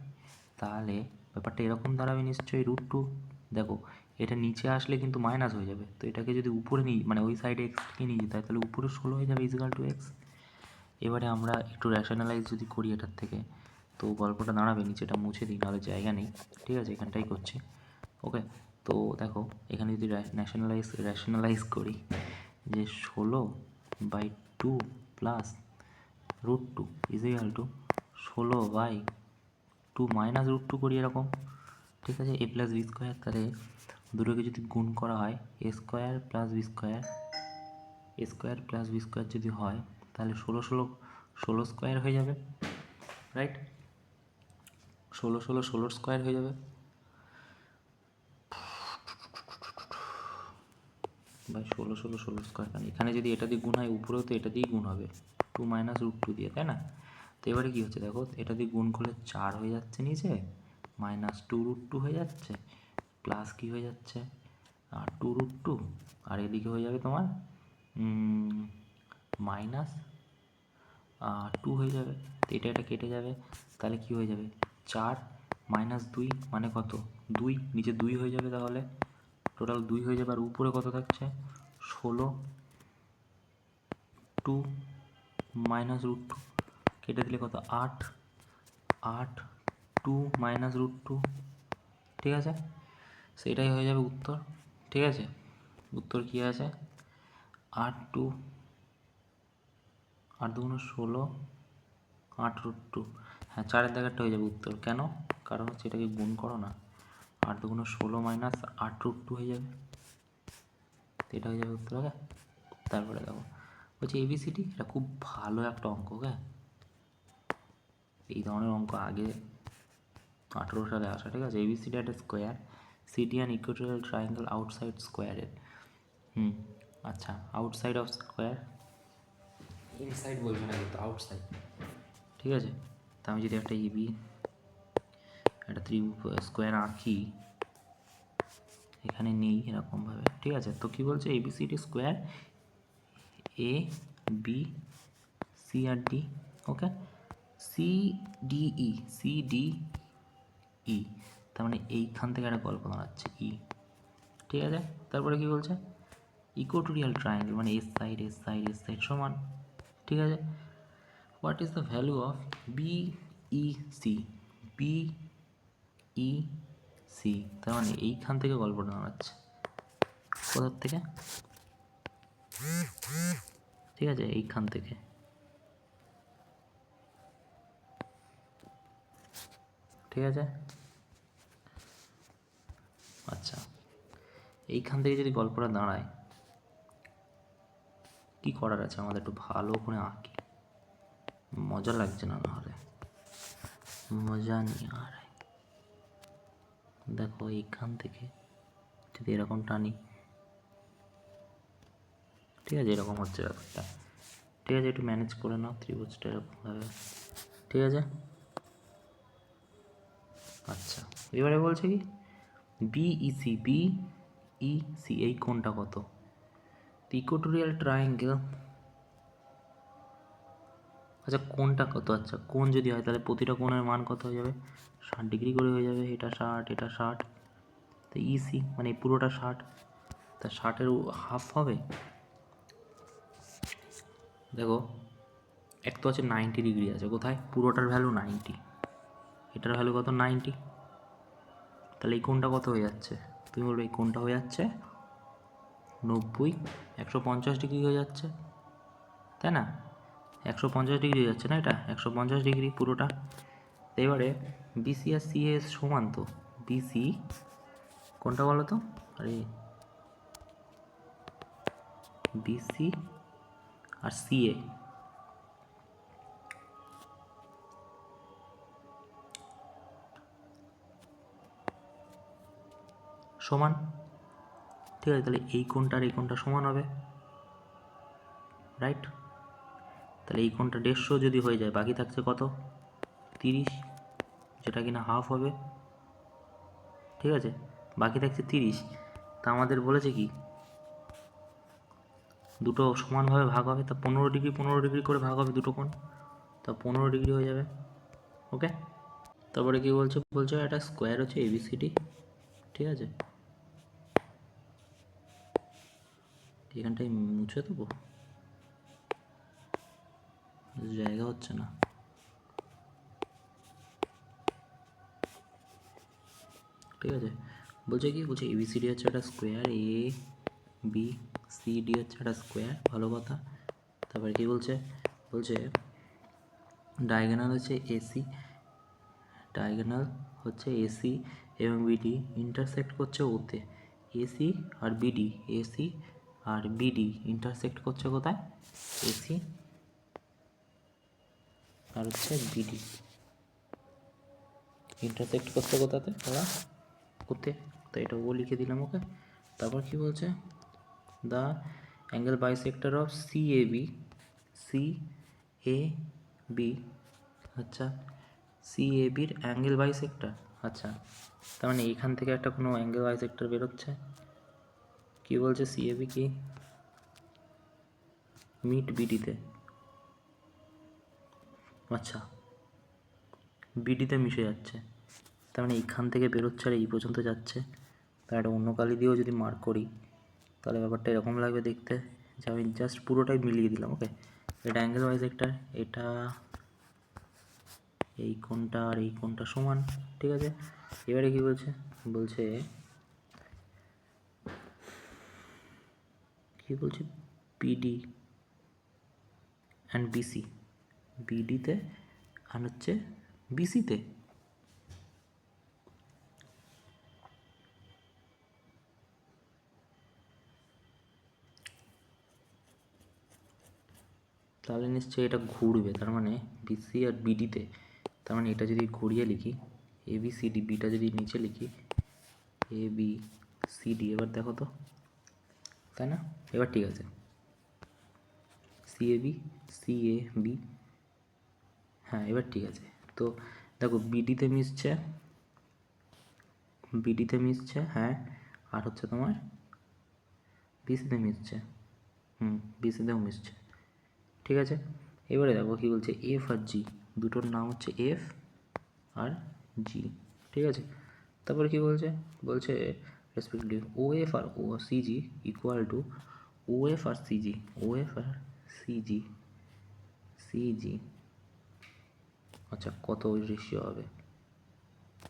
তাহলে ব্যাপারটা এরকম দাঁড়াবে নিশ্চয়ই, রুট 2। দেখো এটা নিচে আসলে কিন্তু মাইনাস হয়ে যাবে, তো এটাকে যদি উপরে নিই, মানে ওই সাইডে এক্সকে নিয়ে যেতে হয়, তাহলে উপরে 16 হয়ে যাবে ইজিক্যাল টু এক্স। এবারে আমরা একটু র্যাশনালাইজ যদি করি এটার থেকে, তো গল্পটা দাঁড়াবে, নিচেটা মুছে দিই, নাহলে জায়গা নেই, ঠিক আছে, এখানটাই করছি, ওকে। তো দেখো এখানে যদি র্যাশনালাইজ করি, যে 16/2 plus root 2 equal to 16/2 minus root 2 করি এরকম, ঠিক আছে, a প্লাস বি স্কোয়ার। তাহলে দুটোকে যদি গুণ করা হয়, এ স্কোয়ার প্লাস বি স্কোয়ার যদি হয়, তাহলে 16 স্কোয়ার হয়ে যাবে, রাইট? ষোলোর স্কোয়ার হয়ে যাবে, ভাই ষোলোর স্কোয়ার কেন, এখানে যদি এটা দিয়ে গুণ হয় উপরেও তো এটা দিয়েই গুণ হবে, 2 - √2 দিয়ে, তাই না? তো এবারে কী হচ্ছে দেখো, এটা দিয়ে গুণ করলে 4 হয়ে যাচ্ছে নিচে, -2 √2 হয়ে যাচ্ছে, প্লাস কী হয়ে যাচ্ছে 2 √2, আর এদিকে হয়ে যাবে তোমার -2 হয়ে যাবে। তো এটা কেটে যাবে, তাহলে কী হয়ে যাবে 4 - 2 মানে কত 2, নিচে 2 হয়ে যাবে, তাহলে টোটাল 2 হয়ে যাবে, আর উপরে কত থাকছে 16, 2 - √2 কেটে দিলে কত 8, 2 - √2, ঠিক আছে? সেটাই হয়ে যাবে উত্তর, ঠিক আছে? উত্তর কী আছে 8 2 8 2 × 16, 8 √2, হ্যাঁ 4-এর দাগেরটা হয়ে যাবে উত্তর, কেন? কারণ হচ্ছে এটাকে গুণ করো না, 8 2 × 16 - 8 √2 হয়ে যাবে, এটা হয়ে যাবে উত্তর। ওকে, তারপরে দেখো বলছে ABCD, এটা খুব ভালো একটা অঙ্ক। ওকে, এই ধরনের অঙ্ক আগে 18 সালে আসা, ঠিক আছে? ABCD একটা square, city and Equatorial triangle outside স্কোয়ারের, আচ্ছা আউটসাইড অফ স্কোয়ার, ইনসাইড বলবে না কিন্তু আউটসাইড, ঠিক আছে? তা আমি যদি একটা একটা স্কোয়ার আঁকি, এখানে নেই এরকমভাবে, ঠিক আছে? তো কী বলছে ABCD square A B C আর D, ওকে, CDE, তার মানে এইখান থেকে একটা গল্প দাঁড়াচ্ছে E, ঠিক আছে? তারপরে কি বলছে ইকুয়েটোরিয়াল ট্রায়াঙ্গেল, মানে এস সাইড সমান, ঠিক আছে? What is the value of BEC, তার মানে এইখান থেকে গল্পটা দাঁড়াচ্ছে, কোথার থেকে, ঠিক আছে? এইখান থেকে, ঠিক আছে? আচ্ছা, এইখান থেকে যদি গল্পটা দাঁড়ায়, কি করার আছে আমাদের, একটু ভালো করে আঁকি, মজা লাগছে না, নাহলে মজা নিয়ে আর দেখো এইখান থেকে যদি এরকম টানি, ঠিক আছে? এরকম হচ্ছে ব্যাপারটা, ঠিক আছে? একটু ম্যানেজ করে নাও ত্রিভুজটা এরকমভাবে, ঠিক আছে? আচ্ছা, এবারে বলছে কি বিইসি এই কোণটা কত, ইকুয়েটোরিয়াল ট্রায়াঙ্গেল, আচ্ছা কোণটা কত, আচ্ছা কোণ যদি হয় তাহলে প্রতিটা কোণের মান কত হয়ে যাবে 60 ডিগ্রি করে হয়ে যাবে, এটা 60 এটা 60, তো ইসি মানে পুরোটা 60, তা 60-এর হাফ হবে, দেখো এক তো আছে 90 ডিগ্রি আছে, কোথায় পুরোটার ভ্যালু 90, এটার ভ্যালু কত 90, তাহলে এই কোণটা কত হয়ে যাচ্ছে, তুমি বলবে এই কোণটা হয়ে যাচ্ছে 90, 150 ডিগ্রি হয়ে যাচ্ছে, তাই না? 150 ডিগ্রি হয়ে যাচ্ছে না, এটা 150 ডিগ্রি পুরোটা। এবারে বিসি আর সিএস সমান, তো বিসি কোনটা বলো তো, আরে বিসি আর সিএ সমান, ঠিক আছে? তাহলে এই কোণটা আর এই কোণটা সমান হবে, রাইট? তাহলে এই কোণটা 150 যদি হয়ে যায়, বাকি থাকছে কত 30, যেটা কিনা হাফ হবে, ঠিক আছে? বাকি থাকছে 30, তা আমাদের বলেছে কি দুটো সমানভাবে ভাগ হবে, তা 15 ডিগ্রি করে ভাগ হবে দুটো কোণ, তা 15 ডিগ্রি হয়ে যাবে, ওকে? তারপরে কি বলছে একটা স্কোয়ার হচ্ছে ABCD, ঠিক আছে? এখানটায় মুছে দেবো, জায়গা হচ্ছে না, ঠিক আছে? বলছে ABCD হচ্ছে একটা স্কোয়ার, ABCD হচ্ছে একটা স্কোয়ার, ভালো কথা। তারপরে কি বলছে ডায়াগোনাল হচ্ছে AC এবং BD ইন্টারসেক্ট করছে ওতে, AC আর BD ইন্টারসেক্ট করছে কোথায়, AC আর হচ্ছে BD ইন্টারসেক্ট করছে কোথাতে ওরা, ওতে, তো এটা ও লিখে দিলাম। ওকে, তারপর কি বলছে, the angle bisector of C A B, আচ্ছা সি এ বির অ্যাঙ্গেল বাইসেক্টর, আচ্ছা তার মানে এইখান থেকে একটা কোনো অ্যাঙ্গেল বাইসেক্টর বেরোচ্ছে। কি বলছে, সি এ বি কি মিট বিডিতে, আচ্ছা বিডিতে মিশে যাচ্ছে, তার মানে এইখান থেকে বেরোচ্ছে আর এই পর্যন্ত যাচ্ছে। তার একটা অন্য কালি দিয়েও যদি মার্ক করি তাহলে ব্যাপারটা এরকম লাগবে দেখতে, যে আমি জাস্ট পুরোটাই মিলিয়ে দিলাম। ওকে, এটা অ্যাঙ্গেল বাইসেক্টর, এটা এই কোণটা আর এই কোণটা সমান, ঠিক আছে। এবারে কি বলছে, বলছে কি বলছে, বিডি অ্যান্ড বিসি, বিডিতে আর হচ্ছে বিসিতে, তাহলে নিশ্চয়ই এটা ঘুরবে, তার মানে বিসি আর বিডিতে, তার মানে এটা যদি ঘুরিয়ে লিখি এ বি সি ডি, বিটা যদি নিচে লিখি এ বি সি ডি, এবার দেখো তো, তাই না? এবার ঠিক আছে, সি এ বি, হ্যাঁ এবার ঠিক আছে। তো দেখো বিডিতে মিশছে, হ্যাঁ, আর হচ্ছে তোমার বিসিতে মিশছে, বিসিতেও মিশছে, ঠিক আছে। এবারে দেখো কি বলছে, এফ আর জি, দুটোর নাম হচ্ছে এফ আর জি, ঠিক আছে। তারপরে কি বলছে, বলছে রেসপেক্টিভলি ও এফ আর ও CG equal to O F আর সিজি, ও এফ আর সিজি, আচ্ছা কত রেশিও হবে,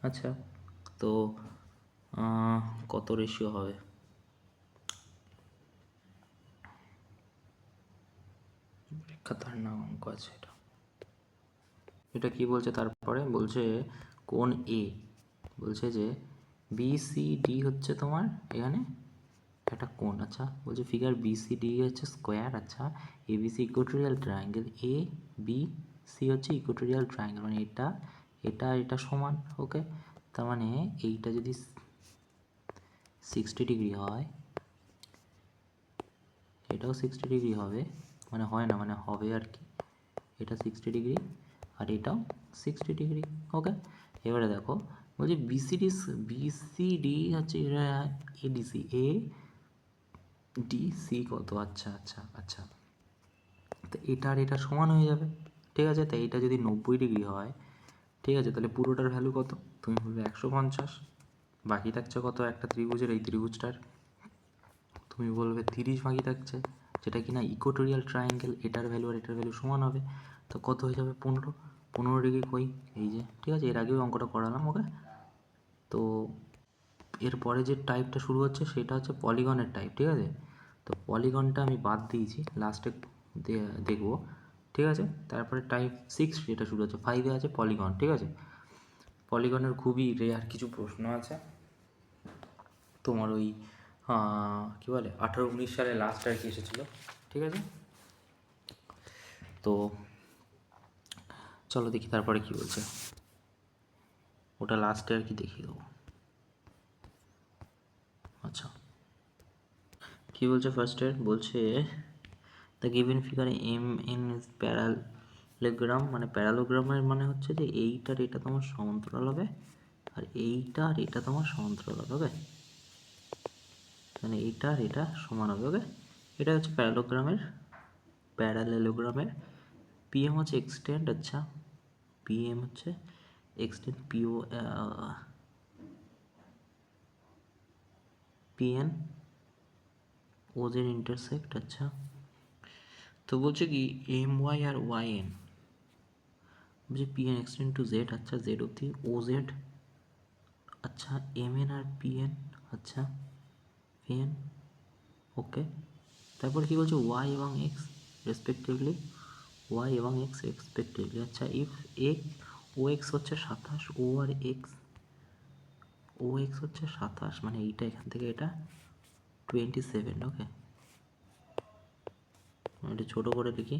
আচ্ছা তো কত রেশিও হবে, খতরনাক অঙ্ক আছে এটা। এটা কি বলছে, তারপরে বলছে কোণ এ, বলছে যে বিসিডি হচ্ছে তোমার এখানে একটা কোণ, আচ্ছা বলছে ফিগার বিসিডি হচ্ছে স্কোয়ার, আচ্ছা ABC Equatorial triangle, A B C হচ্ছে ইকুয়েটোরিয়াল ট্রায়াঙ্গেল, মানে এটা এটা এটা সমান। ওকে, তার মানে এইটা যদি 60 ডিগ্রি হয়, এটাও 60 ডিগ্রি হবে, মানে হয় না, মানে হবে আর কি, এটা 60 ডিগ্রি আর এটাও 60 ডিগ্রি। ওকে, এবারে দেখো বলছি বিসিডি হচ্ছে এডিসি, এ ডিসি কত, আচ্ছা আচ্ছা আচ্ছা, তো এটা আর এটা সমান হয়ে যাবে, ঠিক আছে। তাই এটা যদি 90 ডিগ্রি হয়, ঠিক আছে, তাহলে পুরোটার ভ্যালু কত, তুমি বলবে 150, বাকি থাকছে কত, একটা ত্রিভুজের এই ত্রিভুজটার তুমি বলবে 30 বাকি থাকছে, যেটা কিনা ইকুয়েটোরিয়াল ট্রায়াঙ্গেল, এটার ভ্যালু আর এটার ভ্যালু সমান হবে, তো কত হয়ে যাবে 15 ডিগ্রি কই, এই যে, ঠিক আছে, এর আগেও অঙ্কটা করালাম। ওকে, তো এরপরে যে টাইপটা শুরু হচ্ছে সেটা হচ্ছে পলিগনের টাইপ, ঠিক আছে। তো পলিগনটা আমি বাদ দিয়েছি, লাস্টে দেখবো, ঠিক আছে। তারপরে টাইপ 6 যেটা শুরু হচ্ছে, 5-এ আছে পলিগন, ঠিক আছে। পলিগনের খুবই রেয়ার কিছু প্রশ্ন আছে, তোমার ওই কী বলে 18-19 সালে লাস্ট আর কি এসেছিলো, ঠিক আছে। তো চলো দেখি তারপরে কি বলছে, ওটা লাস্টে আর কি দেখিয়ে দেবো। আচ্ছা কী বলছে, ফার্স্টে বলছে the given figure M N is parallelogram, মানে প্যারালোগ্রামের মানে হচ্ছে যে এইটার এটা তোমার সমান্তরাল হবে আর এইটা আর এটা তোমার সমান্তরাল হবে। ওকে, মানে এইটা আর এটা সমান হবে। ওকে, এটা হচ্ছে প্যারালেলোগ্রামের পিএম হচ্ছে এক্সটেন্ড, আচ্ছা পিএম হচ্ছে এক্সটেন্ড, পিএন ওজের ইন্টারসেক্ট, আচ্ছা তো বলছে কি এম ওয়াই আর ওয়াই এন, বলছে পিএন এক্সটেন্ড টু জেড, আচ্ছা জেড অবধি ও জেড, আচ্ছা এম এন আর পিএন, আচ্ছা পিএন, ওকে। তারপর কি বলছে ওয়াই এবং এক্স রেসপেক্টিভলি, ওয়াই এবং এক্স রেসপেক্টিভলি, আচ্ছা ইফ ও এক্স হচ্ছে 27, ও এক্স হচ্ছে 27, মানে এইটা এখান থেকে এটা 27। ওকে, এটা ছোটো করে লিখি,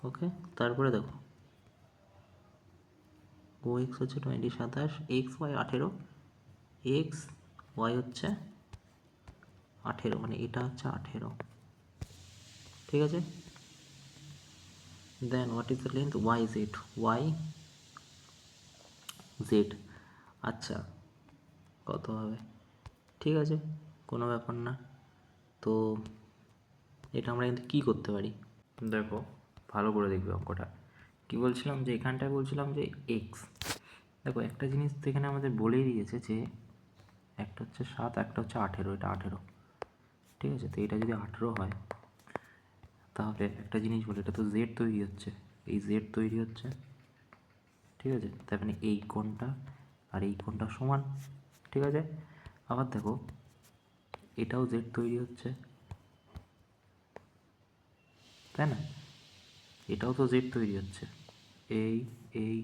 ওকে, তারপরে দেখো ও এক্স হচ্ছে 27, এক্স ওয়াই 18, এক্স ওয়াই হচ্ছে 18, মানে এটা হচ্ছে 18, ঠিক আছে। Then what is the length Y Z, Y Z, আচ্ছা কত হবে, ঠিক আছে কোনো ব্যাপার না। তো এটা আমরা কিন্তু কী করতে পারি, দেখো ভালো করে দেখবে অঙ্কটা। কী বলছিলাম, যে এখানটায় বলছিলাম যে এক্স, দেখো একটা জিনিস তো এখানে আমাদের বলেই দিয়েছে যে একটা হচ্ছে 7, একটা হচ্ছে 18, এটা 18, ঠিক আছে। তো এটা যদি 18 হয় তাহলে একটা জিনিস বলি, এটা তো জেড তৈরি হচ্ছে, এই জেড তৈরি হচ্ছে, ঠিক আছে। তার মানে এই কোণটা আর এই কোণটা সমান, ঠিক আছে। আবার দেখো এটাও জেড তৈরি হচ্ছে, তাই না, এটাও তো জেড তৈরি হচ্ছে, এই এই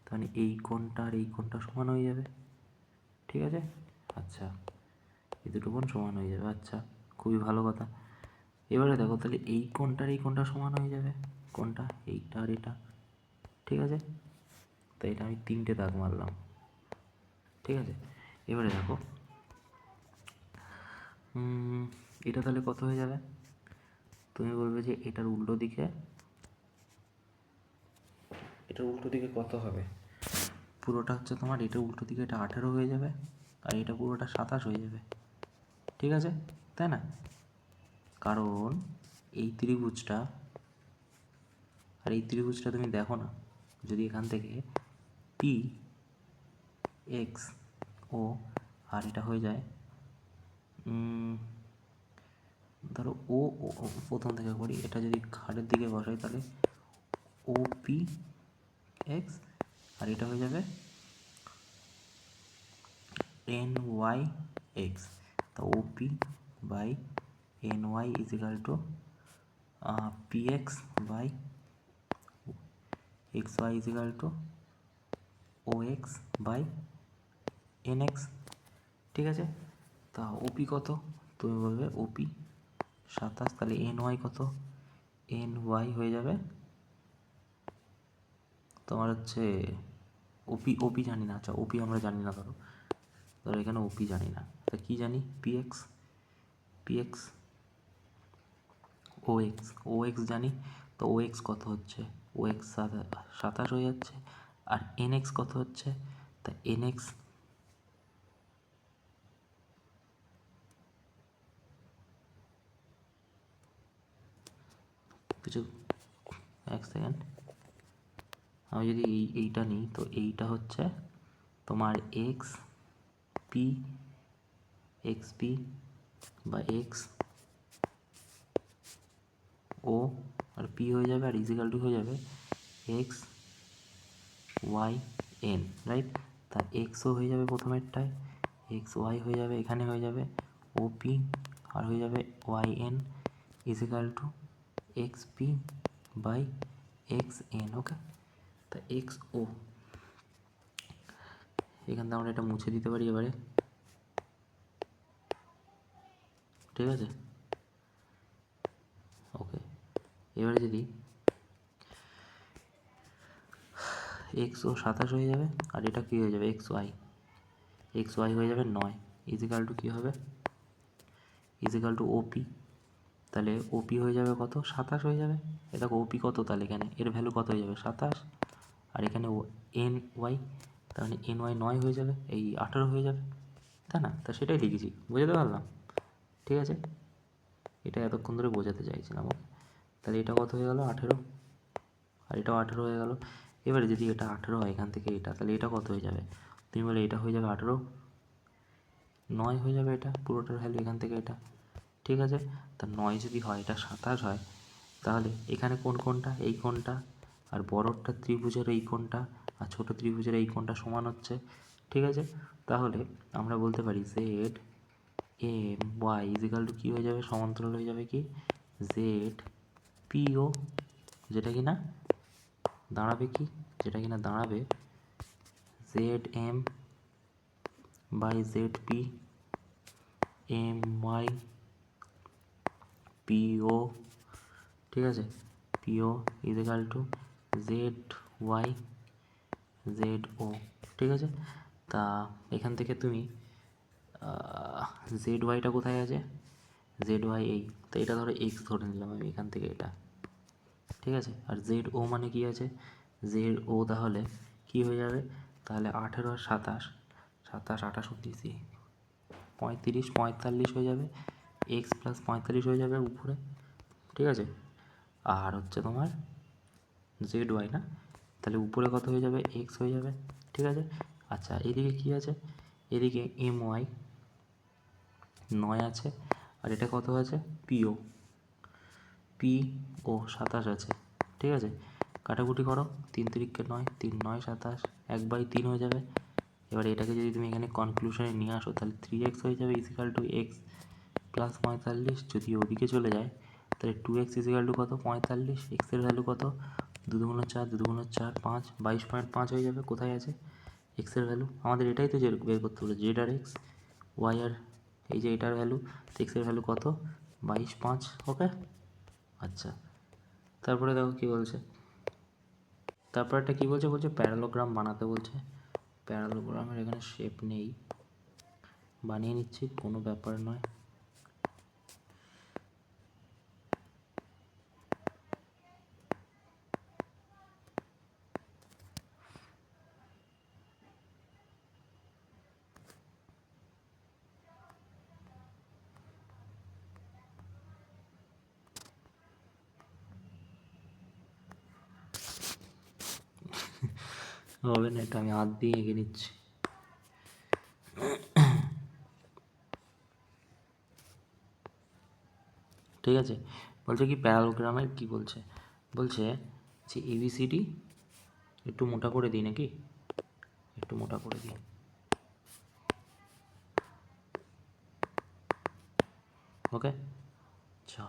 তাহলে এই কোণটা আর এই কোণটা সমান হয়ে যাবে, ঠিক আছে। আচ্ছা এই দুটো কোণ সমান হয়ে যাবে, আচ্ছা খুবই ভালো কথা। এবারে দেখো তাহলে এই কোণটার এই কোণটা সমান হয়ে যাবে, কোণটা এইটা আর এটা, ঠিক আছে। তো এটা আমি 3টে দাগ মারলাম, ঠিক আছে। এবারে দেখো এটা তাহলে কত হয়ে যাবে, তুমি বলবে যে এটার উল্টো দিকে, এটার উল্টো দিকে কত হবে, পুরোটা হচ্ছে তোমার এটার উল্টো দিকে এটা 18 হয়ে যাবে, আর এটা পুরোটা 27 হয়ে যাবে, ঠিক আছে, তাই না। কারণ এই ত্রিভুজটা আর এই ত্রিভুজটা তুমি দেখো না, যদি এখান থেকে পি এক্স ও আর এটা হয়ে যায়, ধরো ও প্রথম থেকে করি, এটা যদি ঘাড়ের দিকে বসাই তাহলে ও পি এক্স, আর এটা হয়ে যাবে এন ওয়াই এক্স। তা O P by N Y is equal to P X by X Y is equal to O X by N X, ঠিক আছে। তা ওপি কত, তুমি বলবে ওপি 27, তাহলে এন ওয়াই কত, এন ওয়াই হয়ে যাবে তোমার হচ্ছে ওপি, ওপি জানি না, আচ্ছা ওপি আমরা জানি না, ধরো ধরো এখানে ওপি জানি না, তা কী জানি, পিএক্স, পিএক্স ও এক্স, ও এক্স জানি, তো ও এক্স কত হচ্ছে, ও এক্স 27 হয়ে যাচ্ছে, আর এন এক্স কত হচ্ছে, তা এন এক্স কিছু, এক সেকেন্ড, আমি যদি এইটা নিই তো এইটা হচ্ছে তোমার এক্স পি, এক্স পি বা এক্স ও আর পি হয়ে যাবে, আর ইজিক্যাল টু হয়ে যাবে এক্স ওয়াই এন, রাইট। তা এক্সও হয়ে যাবে প্রথমেরটায়, এক্স ওয়াই হয়ে যাবে, এখানে হয়ে যাবে ও পি আর হয়ে যাবে Y N is equal to X P by X N, okay. তা এক্স ও, এখান থেকে আমরা এটা মুছে দিতে পারি এবারে, ঠিক আছে, ওকে। এবারে যদি এক্স ও 27 হয়ে যাবে, আর এটা কী হয়ে যাবে এক্স ওয়াই, এক্স ওয়াই হয়ে যাবে 9 ইজিক্যাল টু কী হবে, ইজিক্যাল টু ওপি, তাহলে ওপি হয়ে যাবে কত, 27 হয়ে যাবে। এ দেখো ওপি কত, তাহলে এখানে এর ভ্যালু কত হয়ে যাবে 27, আর এখানে এন ওয়াই, তার মানে এন ওয়াই 9 হয়ে যাবে, এই 18 হয়ে যাবে, তাই না। তা সেটাই লিখেছি, বুঝতে পারলাম, ঠিক আছে। এটা এতক্ষণ ধরে বোঝাতে চাইছিলাম, ওকে। তাহলে এটা কত হয়ে গেল 18, আর এটাও 18 হয়ে গেল। এবারে যদি এটা 18 হয় এখান থেকে এটা, তাহলে এটা কত হয়ে যাবে, তুমি বলে এটা হয়ে যাবে 18, 9 হয়ে যাবে এটা পুরোটার ভ্যালু এখান থেকে এটা, ঠিক আছে। তা 9 যদি হয়, এটা 27 হয়, তাহলে এখানে কোন কোণটা, এই কোণটা, আর বড়টা ত্রিভুজের এই কোণটা আর ছোটো ত্রিভুজের এই কোণটা সমান হচ্ছে, ঠিক আছে। তাহলে আমরা বলতে পারি Z M Y is equal to কী হয়ে যাবে, সমান্তরাল হয়ে যাবে কি জেড পিও, যেটা কি না দাঁড়াবে কি, যেটা কিনা দাঁড়াবে Z M by Z P M Y PO, ঠিক আছে। PO is equal to Z Y Z O. ঠিক আছে, তা এখান থেকে তুমি জেড ওয়াইটা কোথায় আছে, জেড ওয়াই এই, তো এটা ধরো এক্স ধরে নিলাম আমি এখান থেকে এটা। ঠিক আছে, আর জেড ও মানে কি আছে, জেড ও তাহলে কি হয়ে যাবে, তাহলে 18 আর 27, 28 35 45 হয়ে যাবে, এক্স প্লাস 45 হয়ে যাবে উপরে। ঠিক আছে, আর হচ্ছে তোমার জেড ওয়াই না, তাহলে উপরে কত হয়ে যাবে, এক্স হয়ে যাবে। ঠিক আছে, আচ্ছা এদিকে কি আছে, এদিকে এম ওয়াই 9 আছে, আর এটা কত আছে, পিও পি ও 27 আছে। ঠিক আছে, কাটাকুটি করো, 3 তিরিকে 9, 3 9 27, 1/3 হয়ে যাবে। এবার এটাকে যদি তুমি এখানে কনক্লুশনে নিয়ে আসো, তাহলে 3x হয়ে যাবে ইজিক্যাল টু এক্স প্লাস 45। যদি ওদিকে চলে যায় তাহলে 2x ইজিক্যাল টু কত, 45, এক্সের ভ্যালু কত, 2 দুগুণ 4, 2 দুগুণ 4 5, 22.5 হয়ে যাবে। কোথায় আছে এক্সের ভ্যালু, আমাদের এটাই তো বের করতে হলো, জেড আর এক্স, ওয়াই আর এই যে এটার ভ্যালু, এক্সের ভ্যালু কত, 22.5। ওকে, আচ্ছা তারপরে দেখো কি বলছে, তারপরটা কি বলছে, বলছে প্যারালোগ্রাম বানাতে বলছে। প্যারালোগ্রামের এখানে শেপ নেই, বানিয়ে নিচ্ছি, কোনো ব্যাপার নয়। হবে না, এটা আমি হাত দিয়ে এঁকে নিচ্ছি। ঠিক আছে, বলছে কি প্যারালোগ্রামের কি বলছে, বলছে যে এবিসিডি একটু মোটা করে দিই নাকি, একটু মোটা করে দিই। ওকে, আচ্ছা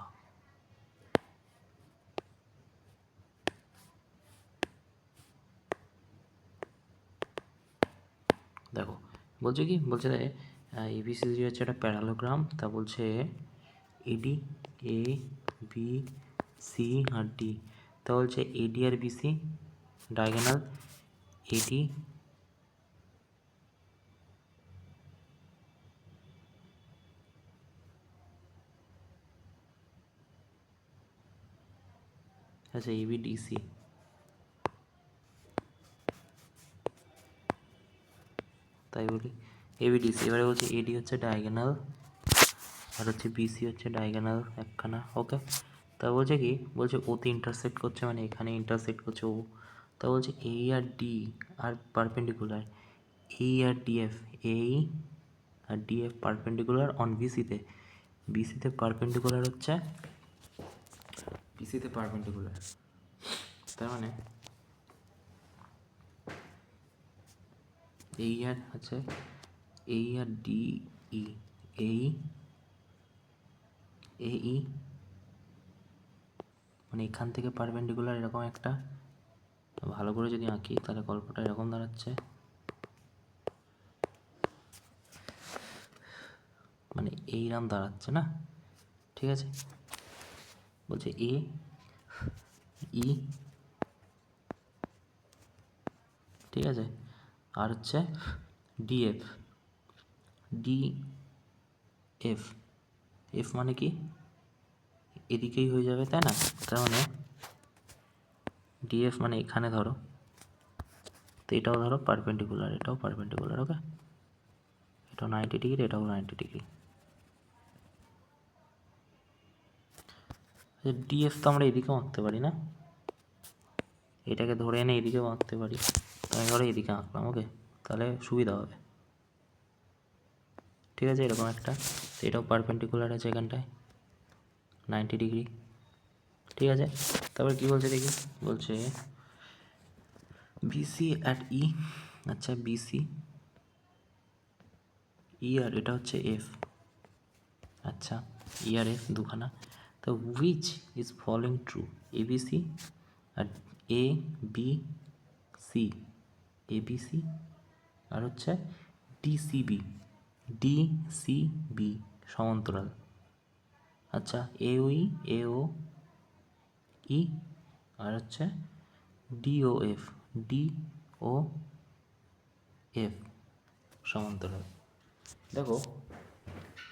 দেখো বলছে কি, বলছে এবিসিডি হচ্ছে একটা প্যারালোগ্রাম, তা বলছে এডি এ বি সি আর ডি, তা বলছে এডি আর বিসি ডায়াগোনাল, এডি আচ্ছা এবি ডিসি, তাই বলি এবিডিসি। এবারে বলছে এডি হচ্ছে ডায়াগোনাল আর হচ্ছে বিসি হচ্ছে ডায়াগোনাল একখানা। ওকে, তা বলছে কি, বলছে ওতে ইন্টারসেক্ট করছে, মানে এখানে ইন্টারসেক্ট করছে ও। তা বলছে এই আর ডি আর পারপেন্ডিকুলার, এই আর ডিএফ, এই আর ডিএফ পারপেন্ডিকুলার অন বিসিতে, বিসিতে পারপেন্ডিকুলার হচ্ছে, বিসিতে পারপেন্ডিকুলার, তার মানে এই আর আছে, এই আর ডি ই, এই এ ই, মানে এখান থেকে পারপেন্ডিকুলার এরকম একটা, ভালো করে যদি আঁকি তাহলে গল্পটা এরকম দাঁড়াচ্ছে, মানে এইরাম দাঁড়াচ্ছে না। ঠিক আছে, বলছে এ ই, ঠিক আছে, আর হচ্ছে ডিএফ, ডি এফ, এফ মানে কি এদিকেই হয়ে যাবে তাই না, তার মানে ডিএফ মানে এখানে ধরো, তো এটাও ধরো পারপেন্ডিকুলার, এটাও পারপেন্ডিকুলার। ওকে, এটাও 90 ডিগ্রি, এটাও 90 ডিগ্রি। ডিএফ তো আমরা এদিকেও আঁকতে পারি না, এটাকে ধরে এনে এদিকেও আঁকতে পারি, আমি ধরো এদিকে আঁকলাম। ওকে, তাহলে সুবিধা হবে। ঠিক আছে, এরকম একটা, তো এটাও পারপেন্ডিকুলার আছে এখানটায় 90 ডিগ্রি। ঠিক আছে, তারপর কি বলছে দেখি, বলছে বিসি অ্যাট ই, আচ্ছা বিসি ই আর এটা হচ্ছে এফ, আচ্ছা ই আর এফ দুখানা, তো which is following true, ABC আর এ বি সি, এবিসি আর হচ্ছে ডিসিবি, ডিসিবি সমান্তরাল। আচ্ছা এ ও ই, এ ও ই আর হচ্ছে ডিওএফ, ডিওএফ সমান্তরাল। দেখো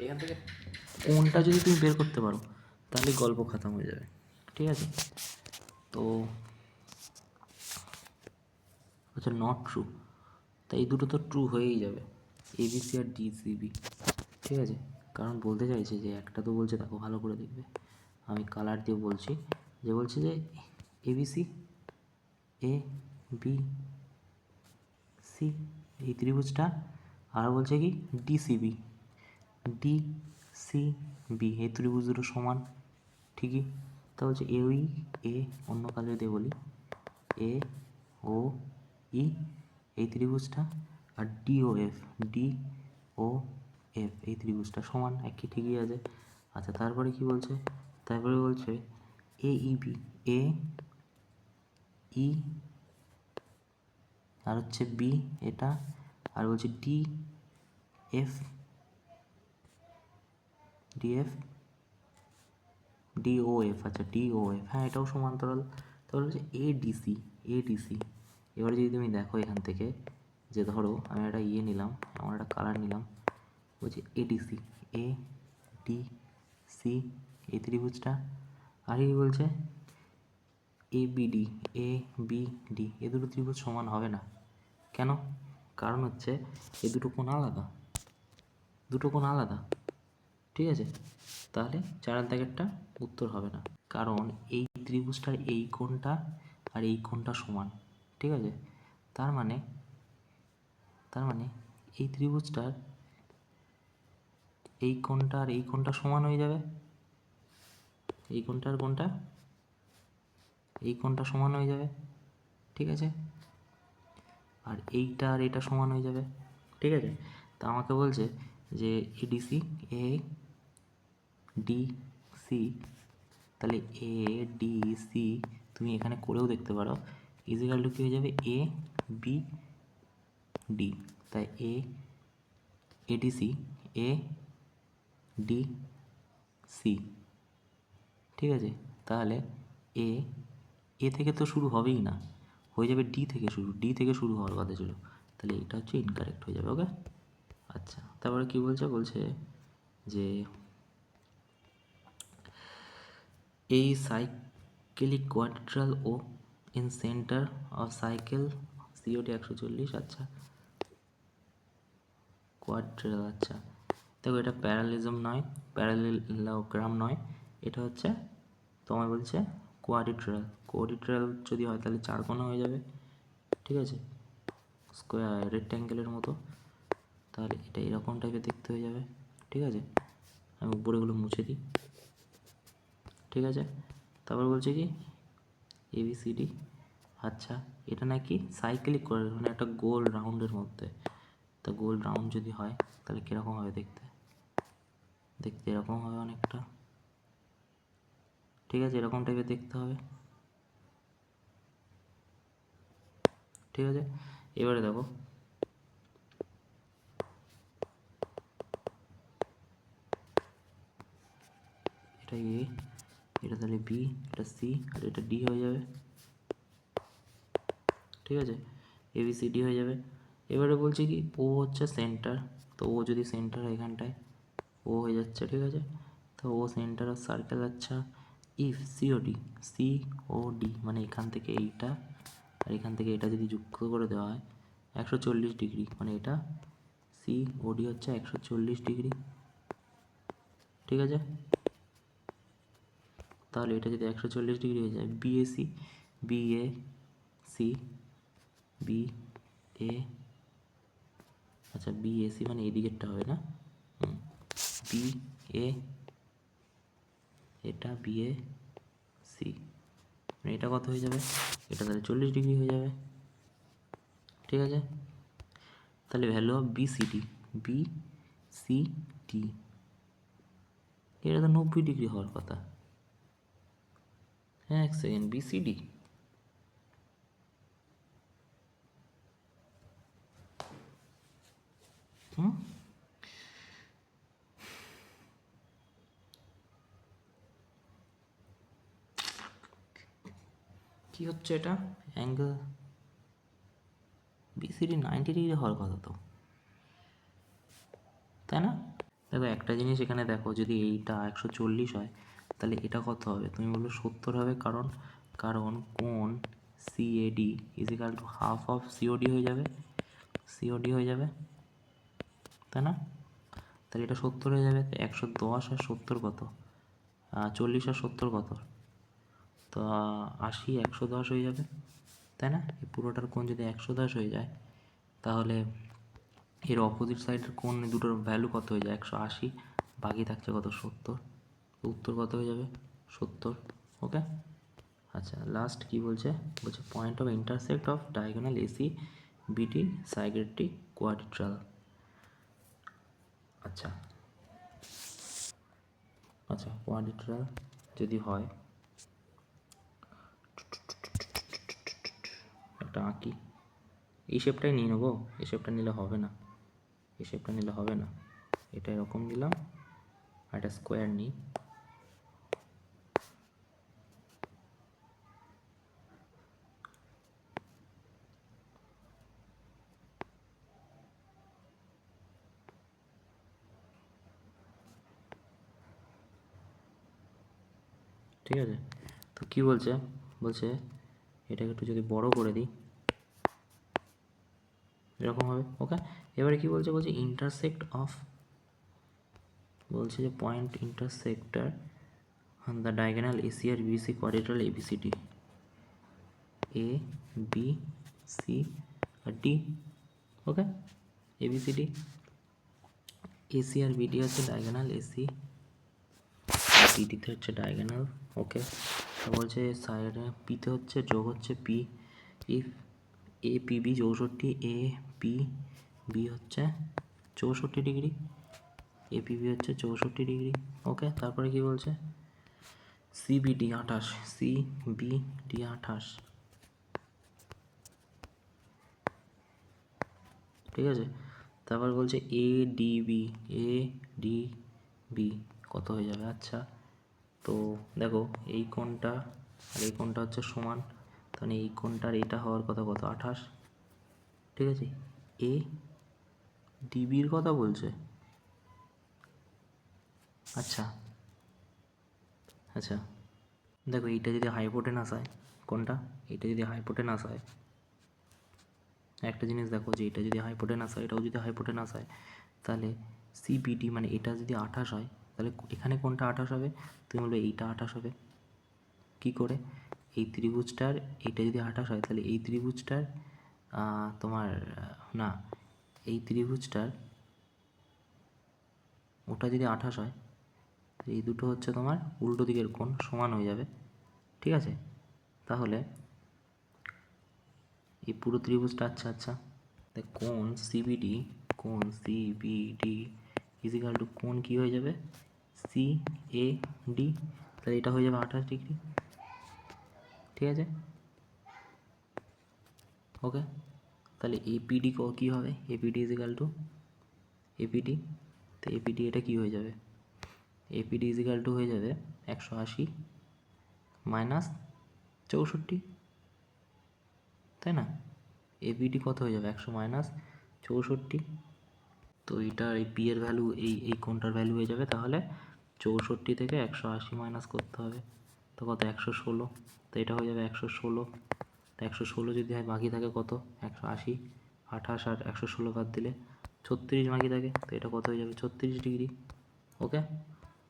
এখান থেকে কোনটা যদি তুমি বের করতে পারো তাহলে গল্প খতম হয়ে যাবে, ঠিক আছে? তো আচ্ছা, নট ট্রু, তাই এই দুটো তো ট্রু হয়েই যাবে, এবিসি আর ডিসিবি, ঠিক আছে? কারণ বলতে চাইছে যে একটা তো বলছে, দেখো ভালো করে দেখবে, আমি কালার দিয়ে বলছি, যে বলছে যে এবিসি, এ বি সি এই ত্রিভুজটা, আর বলছে কি ডিসিবি, ডিসিবি এই ত্রিভুজ দুটো সমান, ঠিকই। তা বলছে এ ই, এ অন্য কালার দিয়ে বলি, এ ও ই এই ত্রিভুজটা, আর ডিওএফ, ডিওএফ এই ত্রিভুজটা সমান, একই, ঠিকই আছে। আচ্ছা তারপরে কি বলছে, তারপরে বলছে এ ই বি, এ ই আর হচ্ছে বি এটা, আর বলছে ডি এফ, ডিএফ, ডিওএফ, আচ্ছা ডিওএফ, হ্যাঁ এটাও সমান্তরাল। তাহলে হচ্ছে এডিসি, এডিসি। এবারে যদি তুমি দেখো এখান থেকে, যে ধরো আমি একটা ইয়ে নিলাম, আমার একটা কালার নিলাম, বলছি এডিসি, এ ডি সি এই ত্রিভুজটা, আর কি বলছে A BD, A B D এ দুটো ত্রিভুজ সমান হবে না। কেন? কারণ হচ্ছে এ দুটো কোণ আলাদা, দুটো কোণ আলাদা, ঠিক আছে? তাহলে চারের দাগেরটা উত্তর হবে না, কারণ এই ত্রিভুজটার এই কোণটা আর এই কোণটা সমান, ঠিক আছে? তার মানে এই ত্রিভুজটার এই কোণটা আর এই কোণটা সমান হয়ে যাবে, এই কোণটা আর কোণটা, এই কোণটা সমান হয়ে যাবে, ঠিক আছে? আর এইটা আর এটা সমান হয়ে যাবে, ঠিক আছে? তা আমাকে বলছে যে এডিসি, এ ডি সি, তাহলে এ ডি সি তুমি এখানে করেও দেখতে পারো, ইজিক্যাল টু কী হয়ে যাবে, এ বি ডি, তাই এ এডিসি, এ ডি সি, ঠিক আছে? তাহলে এ এ থেকে তো শুরু হবেই না, হয়ে যাবে ডি থেকে শুরু, ডি থেকে শুরু হওয়ার কথা ছিল, তাহলে এটা হচ্ছে ইনকারেক্ট হয়ে যাবে, ওকে? আচ্ছা তারপরে কি বলছে, বলছে যে এই cyclic quadrilateral O in centre of cycle COT 140, আচ্ছা কোয়াড্রাল, আচ্ছা দেখো এটা প্যারালিজম নয়, প্যারালেলোগ্রাম নয়, এটা হচ্ছে তোমার বলছে কোয়াড্রিট্রাল, কোয়াড্রিট্রাল যদি হয় তাহলে চার কোণা হয়ে যাবে, ঠিক আছে? স্কোয়ার রেক্ট্যাঙ্গেলের মতো, তাহলে এটা এরকম টাইপের দেখতে হয়ে যাবে, ঠিক আছে? আমি উপরেগুলো মুছে দিই, ঠিক আছে? তারপর বলছে কি এবিসিডি, আচ্ছা এটা নাকি সাইকেলিক করে, মানে একটা গোল রাউন্ডের মধ্যে, তা গোল রাউন্ড যদি হয় তাহলে কীরকম হবে দেখতে, দেখতে এরকম হবে অনেকটা, ঠিক আছে? এরকম টাইপের দেখতে হবে, ঠিক আছে? এবারে দেখো এটা এ, এটা তাহলে বি, এটা সি, আর এটা ডি হয়ে যাবে, ঠিক আছে? এবিসিডি হয়ে যাবে। এবারে বলছে কি ও হচ্ছে সেন্টার, তো ও যদি সেন্টার এখানটায় ও হয়ে যাচ্ছে, ঠিক আছে? তো ও সেন্টার অফ সার্কেল, আচ্ছা ইফ সিওডি, সিওডি মানে এখান থেকে এইটা আর এখান থেকে এটা যদি যুক্ত করে দেওয়া হয় 140 ডিগ্রি, মানে এটা সিওডি হচ্ছে 140 ডিগ্রি, ঠিক আছে? তাহলে এটা যদি 140 ডিগ্রি হয়ে যায়, BAC, BA C, B A, আচ্ছা বিএসি মানে এই দিকেরটা হবে না, বি এ, এটা বিএ সি, মানে এটা কত হয়ে যাবে, এটা তাহলে 40 ডিগ্রি হয়ে যাবে, ঠিক আছে? তাহলে ভ্যালু অফ বিসিডি, বিসিডি এটা তো 90 ডিগ্রি হওয়ার কথা, হ্যাঁ এক সেকেন্ড, বিসিডি হুম, কী হচ্ছে এটা, অ্যাঙ্গেল বিসিডি 90 ডিগ্রি হওয়ার কথা তো, তাই না? দেখো একটা জিনিস এখানে দেখো, যদি এইটা 140 হয় তাহলে এটা কত হবে? তুমি বললো 70 হবে, কারণ কারণ কোণ CAD equal to half of COD হয়ে যাবে, সিওডি হয়ে যাবে, তাই না? তাহলে এটা 70 হয়ে যাবে। 110 আর 70 কত? 40 আর 70 কত? তো 80, 110 হয়ে যাবে, তাই না? এই পুরোটার কোণ যদি 110 হয়ে যায় তাহলে এর অপোজিট সাইডের কোণ দুটোর ভ্যালু কত হয়ে যায়? 180, বাকি থাকছে কত? 70। উত্তর কত হয়ে যাবে? 70। ওকে, আচ্ছা লাস্ট কি বলছে? বলছে point of intersect off diagonal AC বিটি সাইগ্রেটিক কোয়াড্রিলাটারাল। আচ্ছা আচ্ছা কোয়াড্রিলাটারাল যদি হয়, একটা আঁকি, এই শেপটাই নিয়ে নেবো, এই শেপটা নিলে হবে না, এই শেপটা নিলে হবে না, এটা এরকম নিলাম আর একটা স্কোয়ার নিই। ঠিক আছে, তো কী বলছে? বলছে এটাকে একটু যদি বড় করে দিই এরকম হবে। ওকে, এবারে কি বলছে? বলছে ইন্টারসেক্ট অফ, বলছে যে point intersect of the diagonal AC আর BC quadrilateral ABCD, A B C আর ডি। ওকে, এবিসিডি, এসি আর বিডি হচ্ছে ডায়াগোনাল, এসি বিডিতে হচ্ছে ডায়াগোনাল। ওকে, বলছে সাইডে পিতে হচ্ছে যোগ হচ্ছে P, if A P B 64, A P B হচ্ছে 64 ডিগ্রি, এ পি বি হচ্ছে 64 ডিগ্রি। ওকে, তারপরে কি বলছে? সিবিডি 28, সিবিডি 28, ঠিক আছে। তারপর বলছে এ ডিবি, এ ডিবি কত হয়ে যাবে? আচ্ছা, তো দেখো এই কোণটা আর এই কোণটা হচ্ছে সমান, তাহলে এই কোণটার এটা হওয়ার কথা কত? 28, ঠিক আছে। এ ডিবির কথা বলছে, আচ্ছা আচ্ছা, দেখো এইটা যদি হাইপোটেনাস হয়, কোনটা? এইটা যদি হাইপোটেনাস হয়, একটা জিনিস দেখো যে এটা যদি হাইপোটেনাস হয়, এটাও যদি হাইপোটেনাস হয়, তাহলে সিবিডি মানে এটা যদি 28 হয় তাহলে এখানে কোনটা 28 হবে? তুমি বলবে এইটা 28 হবে। কি করে? এই ত্রিভুজটার এইটা যদি 28 হয় তাহলে এই ত্রিভুজটার তোমার না, এই ত্রিভুজটার ওটা যদি 28 হয়, এই দুটো হচ্ছে তোমার উল্টো দিকের কোণ, সমান হয়ে যাবে, ঠিক আছে। তাহলে এই পুরো ত্রিভুজটা, আচ্ছা আচ্ছা, কোণ সিবিডি, কোণ সিবিডি ইজিক্যাল টু কোণ কী হয়ে যাবে? সি এ ডি, তাহলে এটা হয়ে যাবে 28 ডিগ্রি, ঠিক আছে। ওকে, তাহলে এপিডি কী হবে? এপিডি ইজিক্যাল টু এপিডি, তো এপিডি এটা কী হয়ে যাবে? এপিডি ইজিক্যাল টু হয়ে যাবে 180 মাইনাস 64, তাই না? এপিডি কত হয়ে যাবে? 100 মাইনাস 64, তো এইটার এই পি এর ভ্যালু এই কোণটার ভ্যালু হয়ে যাবে তাহলে 64 থেকে 180 মাইনাস করতে হবে, তো কত? 116, তো এটা হয়ে যাবে 116, তো 116 যদি হয় বাকি থাকে কত? 180, 28 আর 116 বাদ দিলে 36 বাকি থাকে, তো এটা কত হয়ে যাবে? 36 ডিগ্রি। ওকে,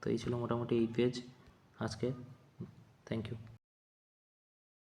তো এই ছিল মোটামুটি এই পেজ আজকে। Thank you.